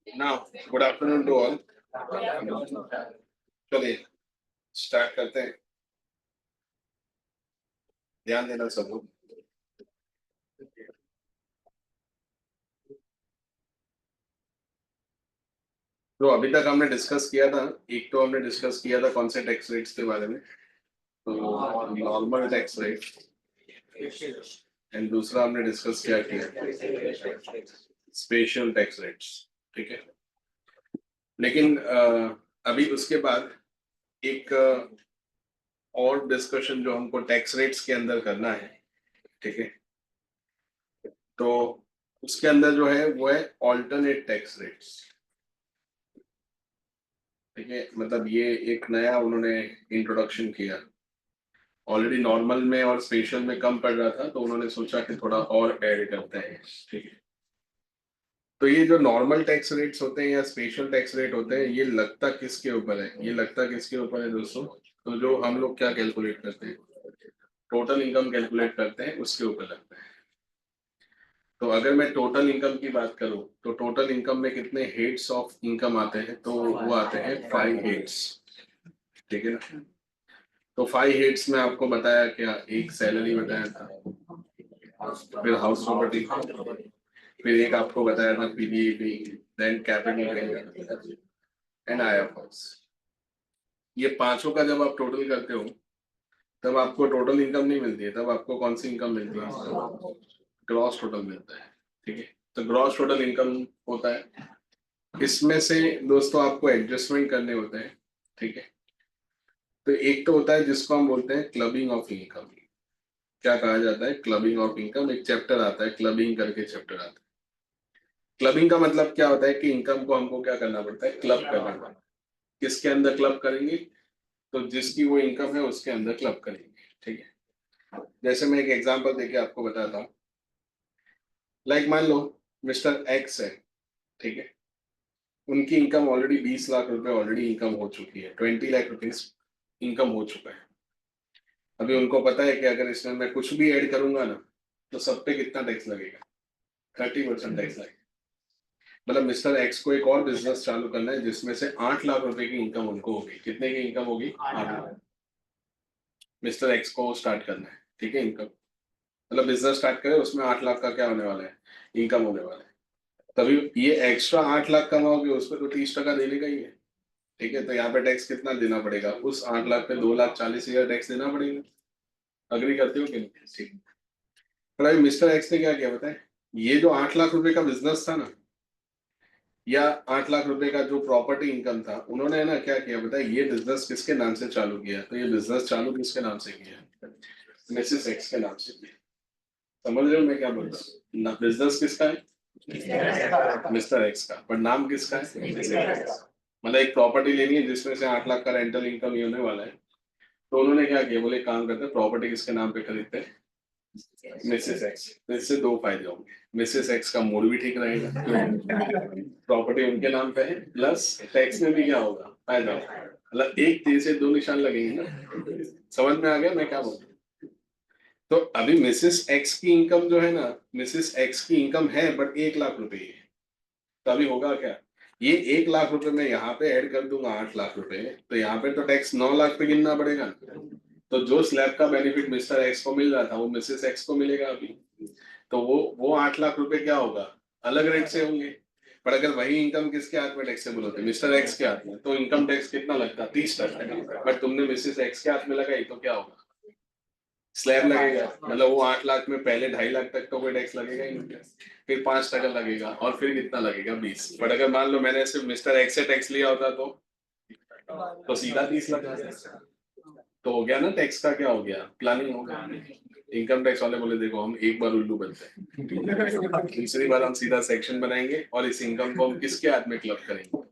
Now, good afternoon to all. चलिए start करते हैं। ध्यान देना सब लोग। तो अभी तक हमने डिस्कस किया था, एक तो हमने डिस्कस किया था कौन से टैक्स रेट्स के बारे में, तो नॉर्मल टैक्स रेट, एंड दूसरा हमने डिस्कस किया स्पेशल टैक्स रेट्स। ठीक है, लेकिन अभी उसके बाद एक और डिस्कशन जो हमको टैक्स रेट्स के अंदर करना है, ठीक है, तो उसके अंदर जो है वो है ऑल्टरनेट टैक्स रेट्स। ठीक है, मतलब ये एक नया उन्होंने इंट्रोडक्शन किया। ऑलरेडी नॉर्मल में और स्पेशल में कम पड़ रहा था, तो उन्होंने सोचा कि थोड़ा और ऐड करते हैं। ठीक है, तो ये जो नॉर्मल टैक्स रेट्स होते हैं या स्पेशल टैक्स रेट होते हैं, ये लगता किसके ऊपर है? ये लगता किसके ऊपर है दोस्तों? तो जो हम लोग क्या कैलकुलेट करते हैं, टोटल इनकम कैलकुलेट करते हैं, उसके ऊपर लगता है। तो अगर मैं टोटल इनकम की बात करूं, तो टोटल इनकम में कितने हेड्स ऑफ इनकम आते हैं? तो वो आते हैं 5 हेड्स। ठीक है ना? तो 5 हेड्स में आपको बताया क्या, एक सैलरी बताया था, फिर हाउस प्रॉपर्टी, फिर एक आपको बताया था PDP, then capital and IFRS. ये पांचों का जब आप टोटल करते हो तब आपको टोटल इनकम नहीं मिलती है, तब आपको कौन सी इनकम मिलती है? ग्रॉस टोटल मिलता है। ठीक है, तो ग्रॉस टोटल इनकम होता है। इसमें से दोस्तों आपको एडजस्टमेंट करने होते हैं। ठीक है, तो एक तो होता है जिसको हम बोलते हैं क्लबिंग ऑफ इनकम। क्या कहा जाता है? Clubbing of income. एक चैप्टर आता है, क्लबिंग करके चैप्टर आता है। क्लबिंग का मतलब क्या होता है कि इनकम को हमको क्या करना पड़ता है, क्लब करना पड़ता है। किसके अंदर क्लब करेंगे, तो जिसकी वो इनकम है उसके अंदर क्लब करेंगे, ठीक है। जैसे मैं एक एग्जांपल देके आपको बताता हूँ। लाइक मान लो मिस्टर एक्स है, ठीक है, उनकी इनकम ऑलरेडी 20 लाख रुपए ऑलरेडी इनकम हो चुकी है, 20 लाख रुपीज इनकम हो चुका है। अभी उनको पता है कि अगर इसमें मैं कुछ भी ऐड करूंगा ना तो सब पे कितना टैक्स लगेगा, 30% टैक्स लगेगा। मतलब मिस्टर एक्स को एक और बिजनेस चालू करना है जिसमें से 8 लाख रुपए की इनकम उनको होगी। कितने की इनकम होगी, 8 लाख। मिस्टर एक्स को स्टार्ट करना है, ठीक है, इनकम मतलब बिजनेस स्टार्ट करे, उसमें 8 लाख का क्या होने वाला है, इनकम होने वाला है। तभी ये एक्स्ट्रा 8 लाख कमाओगे उस पर तो 30% देने का ही है, ठीक है। तो यहाँ पे टैक्स कितना देना पड़ेगा, उस 8 लाख पे 2,40,000 टैक्स देना पड़ेगा। अग्री करते हो कि नहीं, ठीक। पर अभी मिस्टर एक्स ने क्या किया बताए, ये जो 8 लाख रुपए का बिजनेस था ना, या 8 लाख रुपए का जो प्रॉपर्टी इनकम था, उन्होंने ना क्या किया बताए, ये बिजनेस किसके नाम से चालू किया, तो ये बिजनेस चालू किसके नाम से किया, मिसेस एक्स के नाम से किया। समझ रहे हो मैं क्या बोल रहा हूँ ना, बिजनेस किसका है, मिस्टर एक्स का, पर नाम किसका है, मिसेस एक्स। मतलब एक प्रॉपर्टी लेनी है जिसमें से 8 लाख का रेंटल इनकम ही होने वाला है। तो उन्होंने क्या किया, बोले काम करते हैं प्रॉपर्टी किसके नाम पे खरीदते हैं, मिसेस एक्स। तो इससे दो फायदे होंगे, मिसेस एक्स का मूड भी ठीक रहेगा, प्रॉपर्टी उनके नाम पे है, प्लस टैक्स में भी क्या होगा, फायदा होगा। मतलब एक तीर से दो निशान लगेंगे ना। समझ में आ गया मैं क्या बोल रहा हूँ। तो अभी मिसेस एक्स की इनकम जो है ना, मिसेस एक्स की इनकम है बट 1 लाख रुपए ही है। तो अभी होगा क्या, ये 1 लाख रुपए मैं यहाँ पे ऐड कर दूंगा 8 लाख रुपए, तो यहाँ पे तो टैक्स 9 लाख पे गिनना पड़ेगा। तो जो स्लैब का बेनिफिट मिस्टर एक्स को मिल रहा था वो मिसेस एक्स को मिलेगा अभी। तो वो 8 लाख रुपए क्या होगा, अलग रेट से होंगे। पर अगर वही इनकम किसके हाथ में टैक्सेबल होती, मिस्टर एक्स के हाथ में, तो इनकम टैक्स कितना लगता, 30%। बट तुमने मिसेस एक्स के हाथ में लगाई तो क्या होगा, स्लैब लगेगा। मतलब वो 8 लाख में पहले 2.5 लाख तक तो कोई टैक्स लगेगा ही नहीं, फिर 5% लगेगा, और फिर कितना लगेगा, 20। बट अगर मान लो मैंने सिर्फ मिस्टर एक्स से टैक्स लिया होता तो सीधा 30 लाख जाता। तो हो गया ना, टैक्स का क्या हो गया, प्लानिंग हो गया। इनकम टैक्स वाले बोले देखो हम एक बार उल्लू बनते हैं, दूसरी बार हम सीधा सेक्शन बनाएंगे और इस इनकम को हम किसके हाथ में क्लब करेंगे।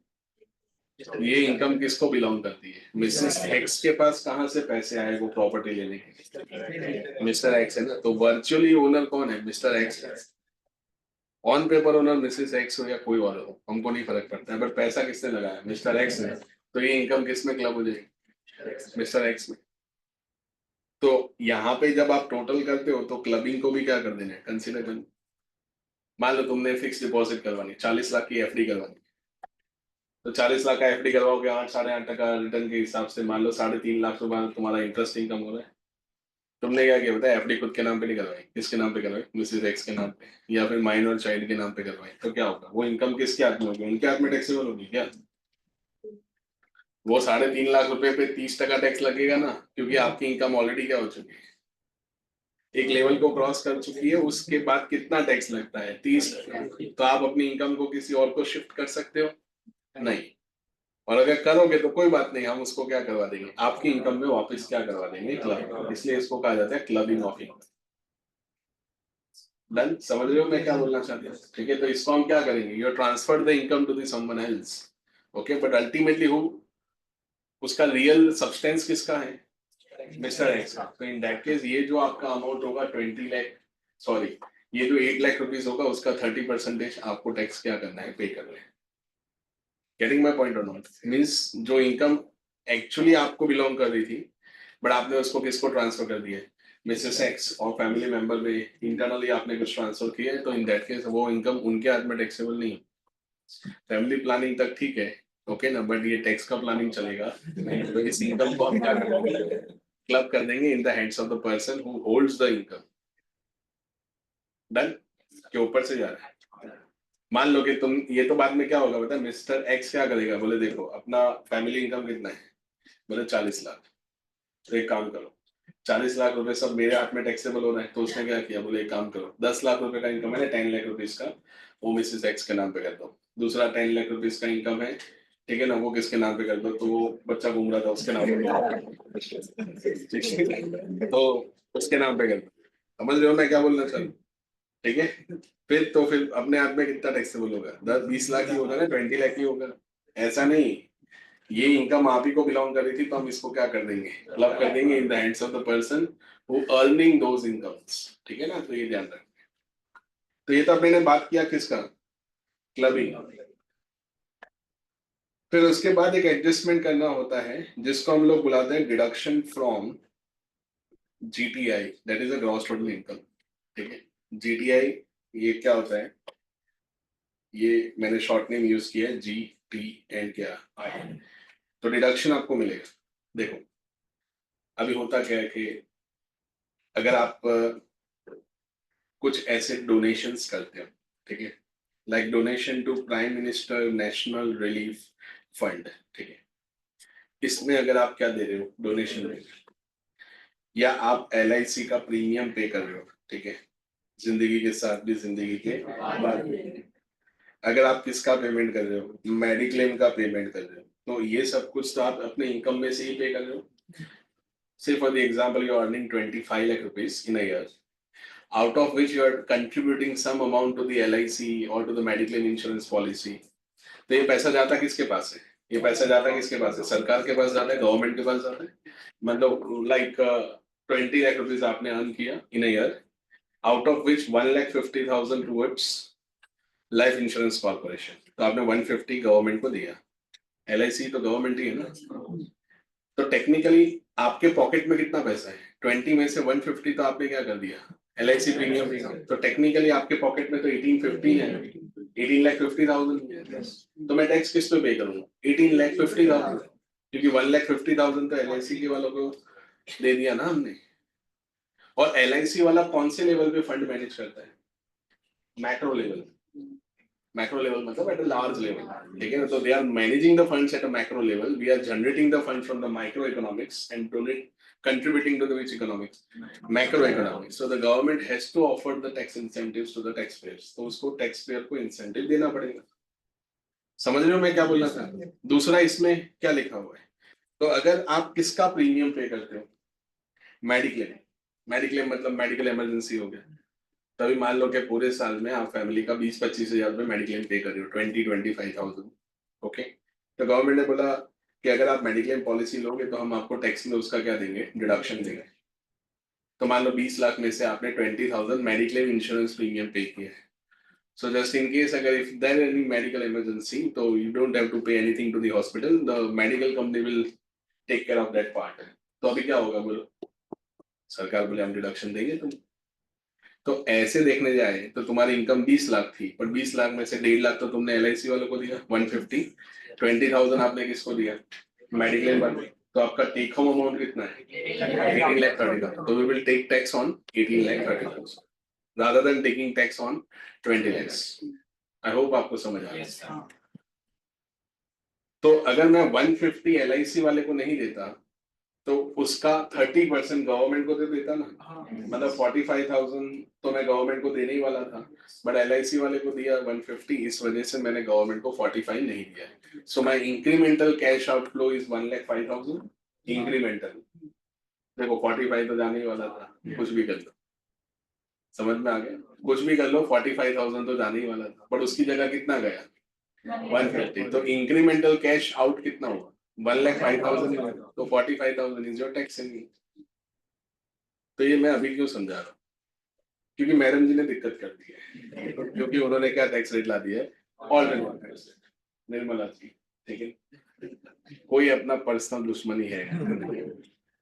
ये इनकम किसको बिलोंग करती है, मिसेस एक्स के पास कहाँ से पैसे आए वो प्रॉपर्टी लेने के, मिस्टर एक्स है ना। तो वर्चुअली ओनर कौन है, mister x. On paper owner Mrs x हो या कोई और हो हमको नहीं फर्क पड़ता है, बट पैसा किसने लगाया, मिस्टर एक्स ने। तो ये इनकम किस में क्लब हो जाएगी, मिस्टर एक्स में। तो यहाँ पे जब आप टोटल करते हो तो क्लबिंग को भी क्या कर देना है, कंसिडर करना। मान लो तुमने फिक्स डिपॉजिट करवानी, 40 लाख की एफडी करवानी, तो 40 लाख का एफडी करवाओगे, 8-8.5% रिटर्न के हिसाब से मान लो 3.5 लाख रुपए तुम्हारा इंटरेस्ट इनकम हो रहा है। तुमने क्या किया बताया, एफडी खुद के नाम पे नहीं करवाई, किसके नाम पे करवाई, मिसेज एक्स के नाम पे, या फिर माइनर चाइल्ड के नाम पे करवाई। तो क्या होगा, वो इनकम किसके हाथ में होगी, उनके हाथ में टैक्सेबल होगी क्या। वो 3.5 लाख रुपए पे 30% टैक्स लगेगा ना, क्योंकि आपकी इनकम ऑलरेडी क्या हो चुकी है, एक लेवल को क्रॉस कर चुकी है। उसके बाद कितना टैक्स लगता है, 30%। तो आप अपनी इनकम को किसी और को शिफ्ट कर सकते हो, नहीं। और अगर करोगे तो कोई बात नहीं, हम उसको क्या करवा देंगे, आपकी इनकम में वापस क्या करवा देंगे, क्लब। इसलिए इसको कहा जाता है क्लबिंग ऑफ इनकम। डन, समझ रहे हो मैं क्या बोलना चाहती हूँ, ठीक है। तो इसको हम क्या करेंगे, you transfer the income to the someone else, okay. But ultimately who, उसका रियल सब्सटेंस किसका है, मिस्टर एक्स का। तो इन दैट केस ये जो आपका अमाउंट होगा 20 लाख, सॉरी, ये जो 8 लाख रुपीज होगा उसका 30% आपको टैक्स क्या करना है, पे करना है। गेटिंग माई पॉइंट और नॉट, मीन्स जो इनकम एक्चुअली आपको बिलोंग कर रही थी, बट आपने उसको किसको ट्रांसफर कर दिया है, मिसेस एक्स, और फैमिली मेंबर में इंटरनली आपने कुछ ट्रांसफर किया है, तो इन दैट केस वो इनकम उनके हाथ में टैक्सेबल नहीं। फैमिली प्लानिंग तक ठीक है, ओके ना, बट ये टैक्स का प्लानिंग चलेगा नहीं। तो इस इनकम को हम क्या करेंगे, क्लब कर देंगे in the hands of the person who holds the income. Done, के ऊपर से जा रहा है। मान लो कि तुम, ये तो बाद में क्या होगा बता, मिस्टर एक्स क्या करेगा, बोले देखो अपना फैमिली इनकम कितना है, बोले 40 लाख। तो एक काम करो, 40 लाख रुपए सब मेरे हाथ में टैक्सेबल हो रहा है। तो उसने क्या किया, बोले एक काम करो, 10 लाख रुपए का इनकम है, 10 लाख रुपीज का, वो मिसेस एक्स के नाम पे कर दो। दूसरा 10 लाख रुपीज का इनकम है, ठीक है ना, वो किसके नाम पे कर दो, तो वो बच्चा घूम रहा था उसके नाम पे ठीक है? तो उसके नाम पे कर दो। समझ रहे हो मैं क्या बोलना चाह रहा हूँ, ठीक है। फिर अपने आप में कितना टैक्सेबल होगा? 10-20 लाख ही होगा ना, 20 लाख ही होगा। ऐसा नहीं, ये इनकम आप ही को बिलोंग कर रही थी, तो हम इसको क्या कर देंगे, क्लब कर देंगे in the hands of the person who earning those incomes. ठीक है ना, तो ये ध्यान रखें। तो ये तो अपने ने बात किया किसका, क्लबिंग। फिर उसके बाद एक एडजस्टमेंट करना होता है जिसको हम लोग बुलाते हैं deduction from GTI, that is a gross total income. ठीक है, जीटीआई ये क्या होता है, ये मैंने शॉर्ट नेम यूज किया है, जी टी एंड क्या आई। तो डिडक्शन आपको मिलेगा। देखो अभी होता क्या है कि अगर आप कुछ ऐसे डोनेशंस करते हो, ठीक है, like donation to prime minister national relief fund, ठीक है, इसमें अगर आप क्या दे रहे हो डोनेशन में, या आप LIC का प्रीमियम पे कर रहे हो, ठीक है, जिंदगी के साथ भी जिंदगी के बाद भी, अगर आप किसका पेमेंट कर रहे हो, मेडिक्लेम का पेमेंट कर रहे हो, तो ये सब कुछ तो आप अपने इनकम में से ही पे कर रहे हो। Say for the example, you're earning 25 lakh rupees in a year, out of which you are contributing some amount to the LIC or to the medical insurance policy. तो ये पैसा जाता किसके पास है, ये पैसा जाता किसके पास है, सरकार के पास जाता है, गवर्नमेंट के पास जाता है। मतलब लाइक 20 लाख रुपीज आपने अर्न किया in year, out of which 1,50,000 towards life insurance corporation, तो आपने 150 गवर्नमेंट को दिया। LIC तो गवर्नमेंट ही है ना, तो टेक्निकली आपके पॉकेट में कितना पैसा है, 20 में से 150 तो आपने क्या कर दिया, LIC प्रीमियम दिया, तो टेक्निकली आपके पॉकेट में तो 1850 है, 18,50,000। तो मैं टैक्स किस पे पे करूंगा, 18,50,000, क्योंकि 1,50,000 तो LIC के वालों को दे दिया ना हमने। और LIC वाला कौन से लेवल पे फंड मैनेज करता है, मैक्रो लेवल। मैक्रो लेवल मतलब एट अ लार्ज लेवल, ठीक है ना, तो they are managing the funds at a macro level, we are generating the fund from the micro economics and donate contributing to the which economics, macroeconomics. So the government has to offer the tax incentives to the taxpayers, तो उसको taxpayer को incentive देना पड़ेगा। समझ रहे हो मैं क्या बोलना था? दूसरा इसमें क्या लिखा हुआ है, तो अगर आप किसका प्रीमियम पे करते हो, मेडिक्लेम, मेडिक्लेम मतलब मेडिकल इमरजेंसी हो गया, तभी मान लो कि पूरे साल में आप फैमिली का 20-25 हजार रुपये मेडिक्लेम पे कर रहे हो, 20-25,000। ओके, तो गवर्नमेंट ने बोला कि अगर आप मेडिक्लेम पॉलिसी लोगे तो हम आपको टैक्स में उसका क्या देंगे, डिडक्शन देंगे। तो मान लो 20 लाख में से आपने 20,000 मेडिक्लेम इंश्योरेंस प्रीमियम पे किया है। सो जस्ट इन केस अगर if there any medical emergency, तो you don't have to pay anything to the hospital, the medical company will take care of that part. तो अभी क्या होगा बोलो, सरकार बोले हम डिडक्शन देंगे तुम। तो ऐसे देखने जाए तो तुम्हारी इनकम 20 लाख थी, पर 20 लाख में से 1.5 लाख तो तुमने LIC वालों को दिया, 150, 20,000 आपने किसको दिया, मेडिक्लेम वाले, तो आपका टेक होम अमाउंट कितना है, 18,30,000। तो we will take tax on 18,30,000 rather than taking tax on 20 lakhs। I hope आपको समझ आ रहा है। तो अगर मैं 150 LIC वाले को नहीं देता, तो उसका 30% गवर्नमेंट को दे देता ना, मतलब 45,000 तो मैं गवर्नमेंट को देने ही वाला था, बट LIC वाले को दिया 150, इस वजह से मैंने गवर्नमेंट को 45 नहीं दिया। So my incremental cash outflow is 1,05,000 incremental. देखो 45 तो जाने ही वाला था, कुछ भी कर लो, समझ में आ गया, कुछ भी कर लो 45,000 तो जाने ही वाला था, बट उसकी जगह कितना गया, 150। तो इंक्रीमेंटल कैश आउट कितना हुआ, 1,05,000, तो 45,000 इज योर टैक्स इन। तो ये मैं अभी क्यों समझा रहा हूँ, क्योंकि मैडम जी ने दिक्कत कर दी है, क्योंकि उन्होंने क्या टैक्स रेट ला दिया है, already tax rate, Nirmala ji, ठीक है, कोई अपना पर्सनल दुश्मनी है,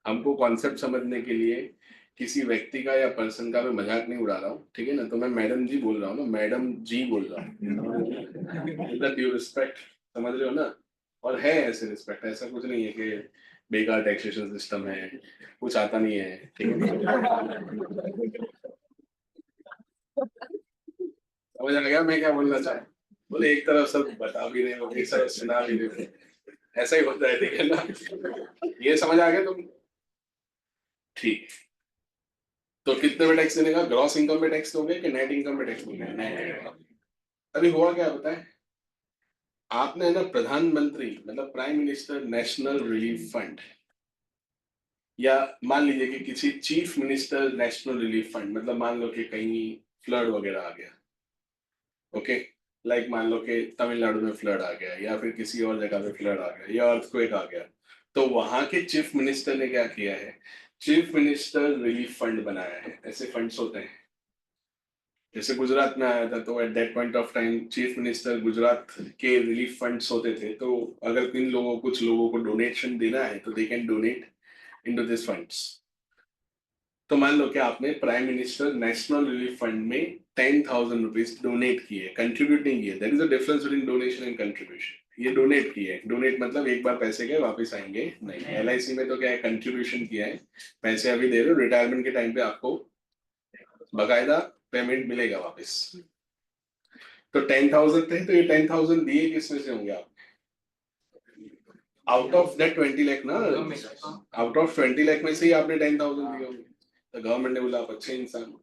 हमको कॉन्सेप्ट समझने के लिए किसी व्यक्ति का या पर्सन का मैं मजाक नहीं उड़ा रहा हूँ, ठीक है ना, तो मैं मैडम जी बोल रहा हूँ ना, मैडम जी बोल रहा हूँ विद ड्यू रिस्पेक्ट, समझ रहे हो ना। और है ऐसे रिस्पेक्ट, ऐसा कुछ नहीं है कि बेकार टैक्सेशन सिस्टम है, कुछ आता नहीं है, ठीक है। समझ आ गया मैं क्या बोलना चाह रहा हूँ? बोले एक तरफ सब बता भी रहे हो, एक तरफ सुना भी रहे हो, ऐसा ही होता है, ठीक है ना, ये समझ आ गया तुम, ठीक। तो कितने में टैक्स देने का, ग्रॉस इनकम में टैक्स दोगे कि नेट इनकम में टैक्स दोगे? अभी हुआ क्या होता है, आपने ना प्रधानमंत्री मतलब prime minister national relief fund, या मान लीजिए कि किसी chief minister national relief fund, मतलब मान लो कि कहीं फ्लड वगैरह आ गया, ओके, लाइक मान लो कि तमिलनाडु में फ्लड आ गया या फिर किसी और जगह पे फ्लड आ गया या अर्थक्वेक आ गया, तो वहां के चीफ मिनिस्टर ने क्या किया है, चीफ मिनिस्टर रिलीफ फंड बनाया है। ऐसे फंड्स होते हैं, जैसे गुजरात में आया था तो at that point of time chief minister Gujarat के रिलीफ फंड्स होते थे, तो अगर इन लोगों कुछ लोगों को डोनेशन देना है तो they can donate into this funds. तो मान लो कि आपने prime minister national relief fund में 10,000 रुपीज डोनेट किए, कंट्रीब्यूट नहीं किए, that is the difference between donation and contribution. ये डोनेट किए, डोनेट मतलब एक बार पैसे गए वापस आएंगे नहीं। एलआईसी में तो क्या है, कंट्रीब्यूशन किया है, पैसे अभी दे रहे हो, रिटायरमेंट के टाइम पे आपको बकायदा पेमेंट मिलेगा वापस। तो 10,000 थे, तो ये 10,000 दिए किसमें से होंगे आप, आउट ऑफ दैट 20 लाख ना, आउट ऑफ 20 लाख में से ही आपने 10,000 दिए होंगे। तो गवर्नमेंट ने बोला आप अच्छे इंसान हो,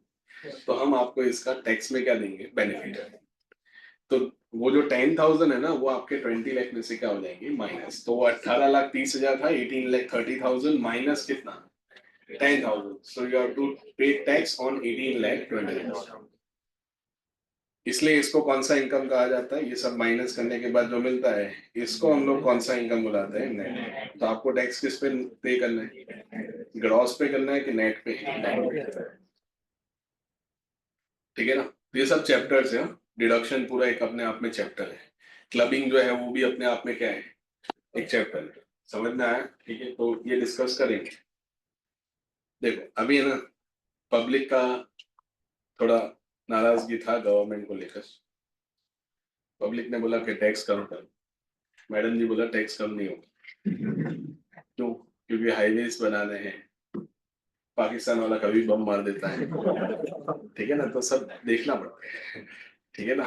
तो हम आपको इसका टैक्स में क्या देंगे, बेनिफिट। तो वो जो 10,000 है ना, वो आपके 20 लाख में से क्या हो जाएंगे, माइनस। तो वो 18,30,000 था, 18,30,000 माइनस कितना, 10,000। सो you have to pay tax on 18,20,000। इसलिए इसको कौन सा इनकम कहा जाता है, ये सब माइनस करने के बाद जो मिलता है, इसको हम लोग कौन सा इनकम बुलाते हैं, नेट। तो आपको टैक्स किस पे पे करना है, ग्रॉस पे करना है कि नेट पे, ठीक है ना। तो ये सब चैप्टर्स है, डिडक्शन पूरा एक अपने आप में चैप्टर है, क्लबिंग जो है वो भी अपने आप में क्या है, एक चैप्टर है। समझ में आया, ठीक है, तो ये डिस्कस करेंगे। देखो अभी है ना, पब्लिक का थोड़ा नाराजगी था गवर्नमेंट को लेकर। पब्लिक ने बोला कि टैक्स करो करो, मैडम जी बोला टैक्स कम नहीं होगा। क्यों, क्योंकि हाईवेज बनाने हैं, पाकिस्तान वाला कभी बम मार देता है, ठीक है ना, तो सब देखना पड़ता है, ठीक है ना।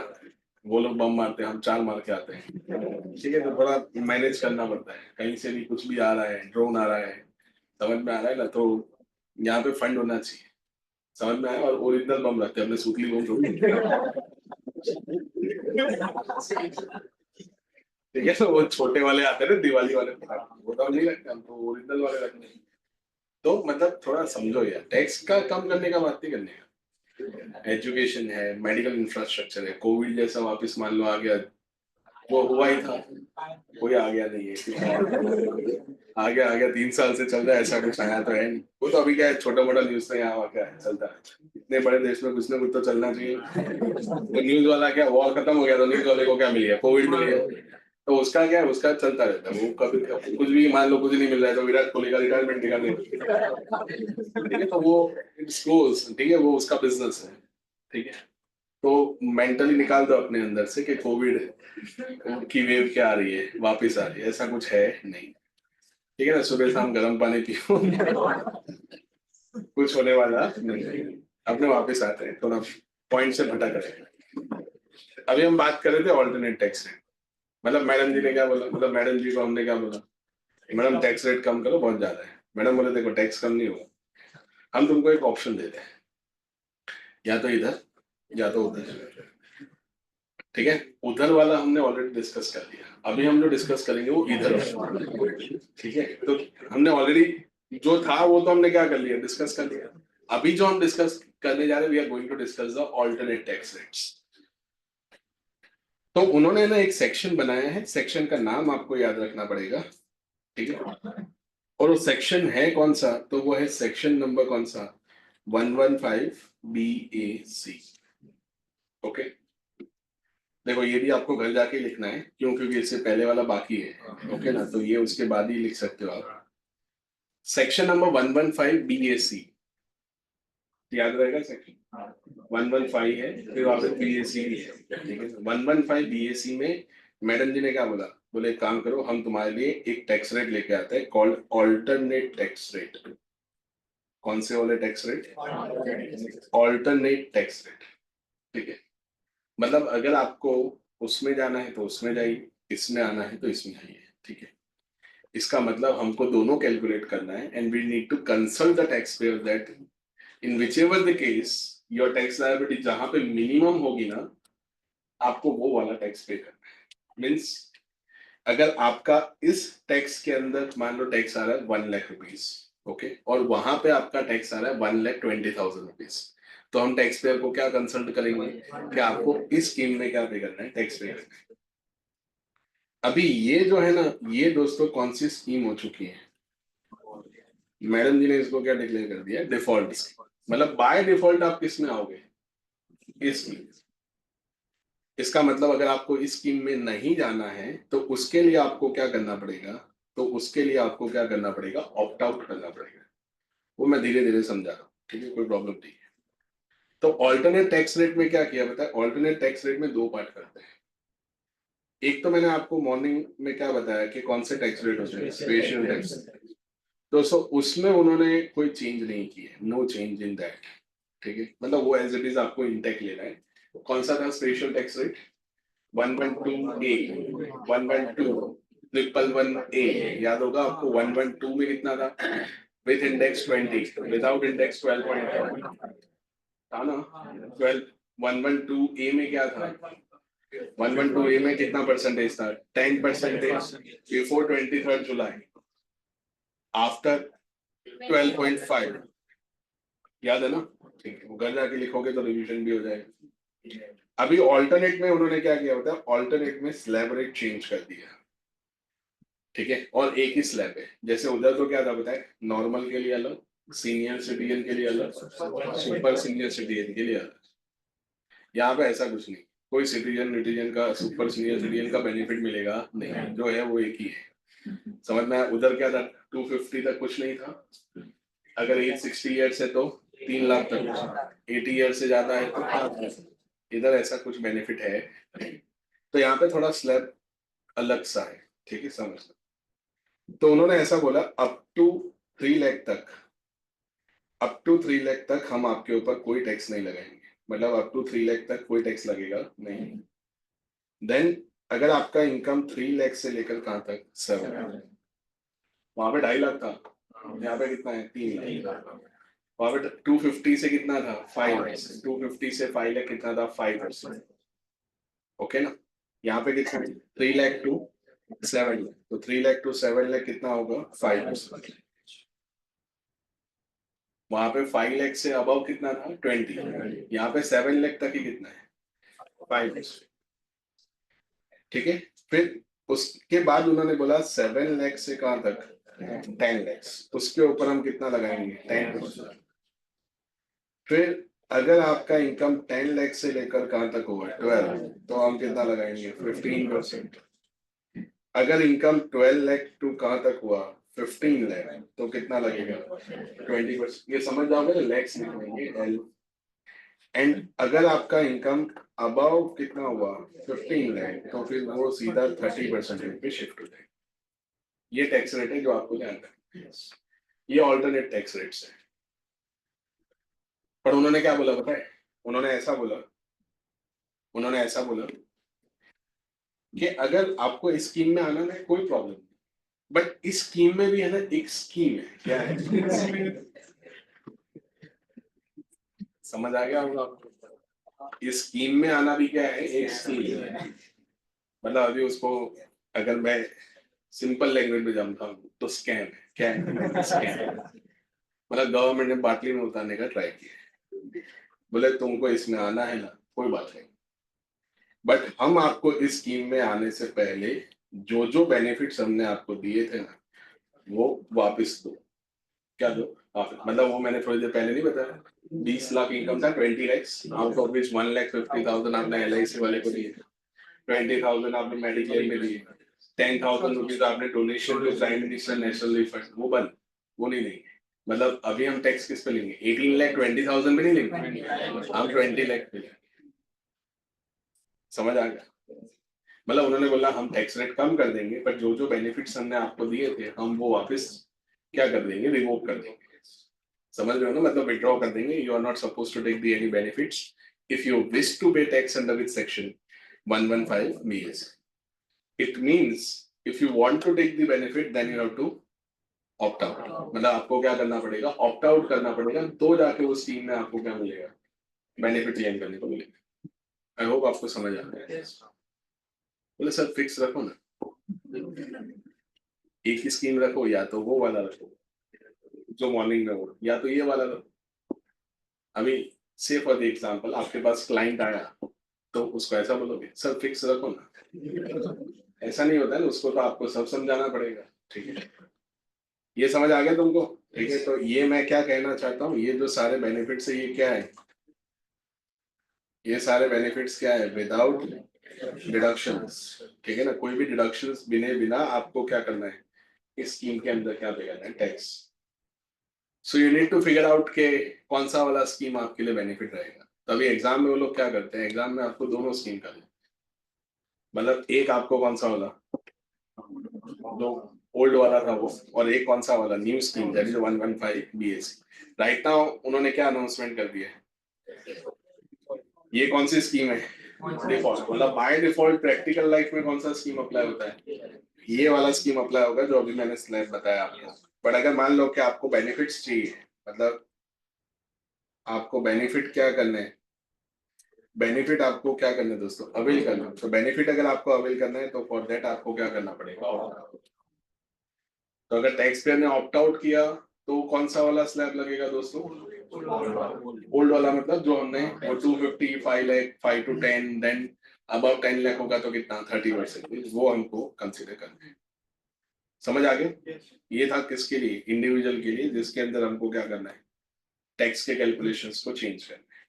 वो लोग बम मारते हैं, हम चाल मार के आते हैं, ठीक है, तो थोड़ा मैनेज करना पड़ता है। कहीं से भी कुछ भी आ रहा है, ड्रोन आ रहा है, समझ में आ रहा है ना, तो यहाँ पे फंड होना चाहिए, समझ में आया। और ओरिजिनल बम रखते हैं, हमने सूतली बम ठीक है, तो वो छोटे वाले आते हैं ना, दिवाली वाले पटाखे, वो तो हम नहीं रखते, हम तो ओरिजिनल वाले रखते हैं। तो मतलब थोड़ा समझो यार, टैक्स का कम करने का बात नहीं करने का। एजुकेशन है, मेडिकल इंफ्रास्ट्रक्चर है, कोविड जैसा वापस मान लो आ गया, वो हुआ ही था, कोई आ गया नहीं है, आ गया 3 साल से चल रहा है, ऐसा कुछ आया तो है नहीं। वो तो अभी क्या है, छोटा मोटा न्यूज तो यहाँ क्या है, चलता है। इतने बड़े देश में कुछ ना कुछ तो चलना चाहिए। तो न्यूज वाला क्या, वॉर खत्म हो गया तो न्यूज वाले को क्या मिल गया, कोविड मिल गया, तो उसका क्या है, उसका चलता रहता है। वो कभी कुछ भी मान लो, कुछ नहीं मिल रहा है तो विराट कोहली का रिटायरमेंट निकाल देते, ठीक है, तो वो इट्स गोज, ठीक है, वो उसका बिजनेस है, ठीक है। तो मेंटली निकाल दो अपने अंदर से कि कोविड की वेव क्या आ रही है, वापस आ रही है, ऐसा कुछ है नहीं, ठीक है ना। सुबह शाम गर्म पानी पियो, कुछ होने वाला नहीं। अपने वापस आते हैं, थोड़ा पॉइंट से भटक रहे हैं। अभी हम बात कर रहे थे ऑल्टरनेट टैक्स रेट, मतलब मैडम जी ने क्या बोला, मतलब मैडम जी को हमने क्या बोला, मैडम टैक्स रेट कम करो, बहुत ज्यादा है। मैडम बोले देखो टैक्स कम नहीं होगा, हम तुमको एक ऑप्शन देते हैं, या तो इधर या तो उधर, ठीक है। उधर वाला हमने ऑलरेडी डिस्कस कर लिया, अभी हम जो डिस्कस करेंगे वो इधर, ठीक है। तो हमने ऑलरेडी जो था वो तो हमने क्या कर लिया, डिस्कस कर लिया। अभी जो हम डिस्कस करने जा रहे हैं, we are going to discuss the alternate tax rates. तो उन्होंने ना एक सेक्शन बनाया है, सेक्शन का नाम आपको याद रखना पड़ेगा, ठीक है। और वो सेक्शन है कौन सा, तो वो है सेक्शन नंबर कौन सा, 115 BAC, ओके। देखो ये भी आपको घर जाके लिखना है, क्यों, क्योंकि इससे पहले वाला बाकी है, ओके ना, तो ये उसके बाद ही लिख सकते हो आप। सेक्शन नंबर 115 BAC, याद रहेगा सेक्शन 115 है, फिर वहां पे BAC भी है, ठीक है। 115 BAC में मैडम जी ने क्या बोला, बोले एक काम करो, हम तुम्हारे लिए एक टैक्स रेट लेके आते हैं कॉल्ड ऑल्टरनेट टैक्स रेट। कौन से वाले tax rate, alternate tax rate, ठीक है। मतलब अगर आपको उसमें जाना है तो उसमें जाइए, इसमें आना है तो इसमें आइए, ठीक है। इसका मतलब हमको दोनों कैलकुलेट करना है, and we need to consult the tax payer that in whichever the case your tax liability जहां पे मिनिमम होगी ना, आपको वो वाला टैक्स पे करना है। मीन्स अगर आपका इस टैक्स के अंदर मान लो टैक्स आ रहा है 1 लाख रुपीज, ओके, और वहां पे आपका टैक्स आ रहा है 1,20,000 रुपीज, तो हम टैक्स पेयर को क्या कंसल्ट करेंगे कि आपको इस स्कीम में क्या पे करना है, टैक्स पे करना है। अभी ये जो है ना, ये दोस्तों कौन सी स्कीम हो चुकी है, मैडम जी ने इसको क्या डिक्लेयर कर दिया, डिफॉल्ट। मतलब बाय डिफॉल्ट आप किस में आओगे, इस स्कीम। इसका मतलब अगर आपको इस स्कीम में नहीं जाना है तो उसके लिए आपको क्या करना पड़ेगा, तो उसके लिए आपको क्या करना पड़ेगा, ऑप्ट आउट करना पड़ेगा। वो मैं धीरे धीरे समझा रहा हूँ, ठीक है, कोई प्रॉब्लम नहीं है। तो ऑल्टरनेट टैक्स रेट में क्या किया बताया, ऑल्टरनेट टैक्स रेट में दो पार्ट करते हैं। एक तो मैंने आपको मॉर्निंग में क्या बताया कि कौन से टैक्स रेट होते हैं, स्पेशल टैक्स। दोस्तों उसमें उन्होंने कोई चेंज नहीं की है, नो चेंज इन दैट, ठीक है, मतलब वो एज इट इज आपको इंटेक लेना है। कौन सा था special tax rate, 112A, 112,111A, याद होगा आपको। 112 में कितना था, विथ इंडेक्स 20, विदाउट इंडेक्स 12.5 था ना। 12, 112A में क्या था, 112A में कितना परसेंटेज था, 10% बिफोर 23 जुलाई, आफ्टर 12.5, याद है ना। ठीक है, वो घर जाके लिखोगे तो रिवीजन भी हो जाएगा। अभी ऑल्टरनेट में उन्होंने क्या किया होता है, ऑल्टरनेट में स्लैब रेट चेंज कर दिया, ठीक है, और एक ही स्लैब है। जैसे उधर तो क्या था बताए, नॉर्मल के लिए अलग, सीनियर सिटीजन के लिए अलग, सुपर सीनियर सिटीजन के लिए अलग। यहाँ पे ऐसा कुछ नहीं, कोई सिटीजन विटीजन का, सुपर सीनियर सिटीजन का बेनिफिट मिलेगा नहीं, जो है वो एक ही है। समझ में आया? उधर क्या था, 250 तक कुछ नहीं था, अगर एज 60 ईयर है तो 3 लाख तक, 80 ईयर से ज्यादा है तो 5 लाख। इधर ऐसा कुछ बेनिफिट है, तो यहाँ पे थोड़ा स्लैब अलग सा है, ठीक है, समझ। तो उन्होंने ऐसा बोला, अप टू 3 लाख तक, अप टू 3 लाख तक हम आपके ऊपर कोई टैक्स नहीं लगाएंगे, मतलब अप टू 3 लाख तक कोई टैक्स लगेगा नहीं। देन अगर आपका इनकम 3 लाख से लेकर कहाँ तक, 7, वहां पे 2.5 लाख था, यहाँ पे कितना है, 3 लाख। वहां पे 250 से कितना था, 5, 250 से 5 लाख कितना था, 5%, ओके ना। यहाँ पे कितना, 3 लाख टू 7 लाख, तो 3 लाख टू 7 लाख कितना होगा, 5%। वहां पे 5 लाख से अबव कितना था, 20, यहाँ पे 7 लाख तक ही कितना है, 5%, ठीक है। फिर उसके बाद उन्होंने बोला 7 लाख से कहाँ तक, 10 लाख, उसके ऊपर हम कितना लगाएंगे, 10%। फिर अगर आपका इनकम 10 लाख से लेकर कहाँ तक होगा, 12, तो हम कितना लगाएंगे, 15%। अगर इनकम 12 लाख टू कहाँ तक हुआ, 15 लाख, तो कितना लगेगा, 20%। ये समझ जाओगे, लैक्स लिखेंगे एल। एंड अगर आपका इनकम अबव कितना हुआ, 15 लाख, तो फिर वो सीधा 30% पे शिफ्ट हो जाएगा। ये टैक्स रेट है जो आपको ध्यान रखना है। ये ऑल्टरनेट टैक्स रेट्स है। पर उन्होंने क्या बोला पता है, उन्होंने ऐसा बोला कि अगर आपको इस स्कीम में आना है कोई प्रॉब्लम नहीं, बट इस स्कीम में भी है ना एक स्कीम है, क्या है समझ आ गया होगा आपको, इस स्कीम में आना भी क्या है, एक स्कीम है। मतलब अभी उसको अगर मैं सिंपल लैंग्वेज में जानता हूँ तो स्कैम है, क्या है, स्कैम। मतलब गवर्नमेंट ने बाटली में उतारने का ट्राई किया, बोले तुमको इसमें आना है ना, कोई बात नहीं, बट हम आपको इस स्कीम में आने से पहले जो जो बेनिफिट्स हमने आपको दिए थे ना, वो वापस दो। क्या दो वापस, मतलब वो मैंने थोड़ी देर पहले नहीं बताया, 20 लाख इनकम था, 20 लैक्स, आउट ऑफ विच 1,50,000 आपने LIC वाले को दिए, 20,000 आपने मेडिक्लेम में दिए, 10,000 रुपीज आपने donation to prime minister national relief fund, वो बंद, वो नहीं लेंगे। मतलब अभी हम टैक्स किस पे लेंगे, 18,20,000 पे नहीं लेंगे, हम 20 लाख पे लेंगे। समझ आ गया। मतलब उन्होंने बोला हम टैक्स रेट कम कर देंगे, पर जो जो बेनिफिट्स हमने आपको दिए थे हम वो वापस क्या कर देंगे, रिवोक कर देंगे। समझ रहे हो ना, मतलब विड्रॉ कर देंगे। You are not suppose to take the any benefits if you wish to pay tax under which section 115 BS। It means if you want to take the benefit then you have to opt out. मतलब आपको क्या करना पड़ेगा, opt out करना पड़ेगा, तो जाके उस स्कीम में आपको क्या मिलेगा, बेनिफिट क्लेम करने को मिलेगा। आई होप आपको समझ आ रहा है। बोले सर फिक्स रखो ना, एक ही स्कीम रखो, या तो वो वाला रखो जो मॉर्निंग में हो, या तो ये वाला रखो। अभी से फॉर द एग्जांपल आपके पास क्लाइंट आया तो उसको ऐसा बोलोगे सर फिक्स रखो ना, ऐसा नहीं होता है ना, उसको तो आपको सब समझाना पड़ेगा। ठीक है, ये समझ आ गया तुमको? ठीक है, तो ये मैं क्या कहना चाहता हूँ, ये जो सारे बेनिफिट्स है ये क्या है, ये सारे बेनिफिट्स क्या है, विदाउट डिडक्शंस। ठीक है ना, कोई भी डिडक्शंस बिना आपको क्या करना है, इस स्कीम के अंदर क्या पे करना है, tax. So you need to figure out के कौन सा वाला स्कीम आपके लिए बेनिफिट रहेगा। तभी एग्जाम में वो लोग क्या करते हैं, एग्जाम में आपको दोनों स्कीम करना, मतलब एक आपको कौन सा वाला, जो ओल्ड वाला था वो, और एक कौन सा वाला new scheme, that is 115 BSc. Right now उन्होंने क्या अनाउंसमेंट कर दिया है, ये कौन सी स्कीम है, डिफॉल्ट, मतलब बाय डिफॉल्ट प्रैक्टिकल लाइफ में कौन सा स्कीम अप्लाई होता है, ये वाला स्कीम अप्लाई होगा जो अभी मैंने स्लैब बताया आपको। बट अगर मान लो कि आपको बेनिफिट्स चाहिए, मतलब आपको बेनिफिट क्या करना है, बेनिफिट आपको क्या करना है दोस्तों, अवेल करना है। तो बेनिफिट अगर आपको अवेल करना है तो फॉर दैट आपको क्या करना पड़ेगा, तो अगर टैक्स पेयर ने ऑप्ट आउट किया तो कौन सा वाला स्लैब लगेगा दोस्तों, ओल्ड वाला, मतलब जो हमने वो 255 lakh 5 to 10, then above 10 lakh होगा तो कितना 30%, वो हमको कंसिडर करना है। समझ आ गया? ये था किसके लिए, इंडिविजुअल के लिए, जिसके अंदर हमको क्या करना है, टैक्स के कैलकुलेशंस को चेंज करना है।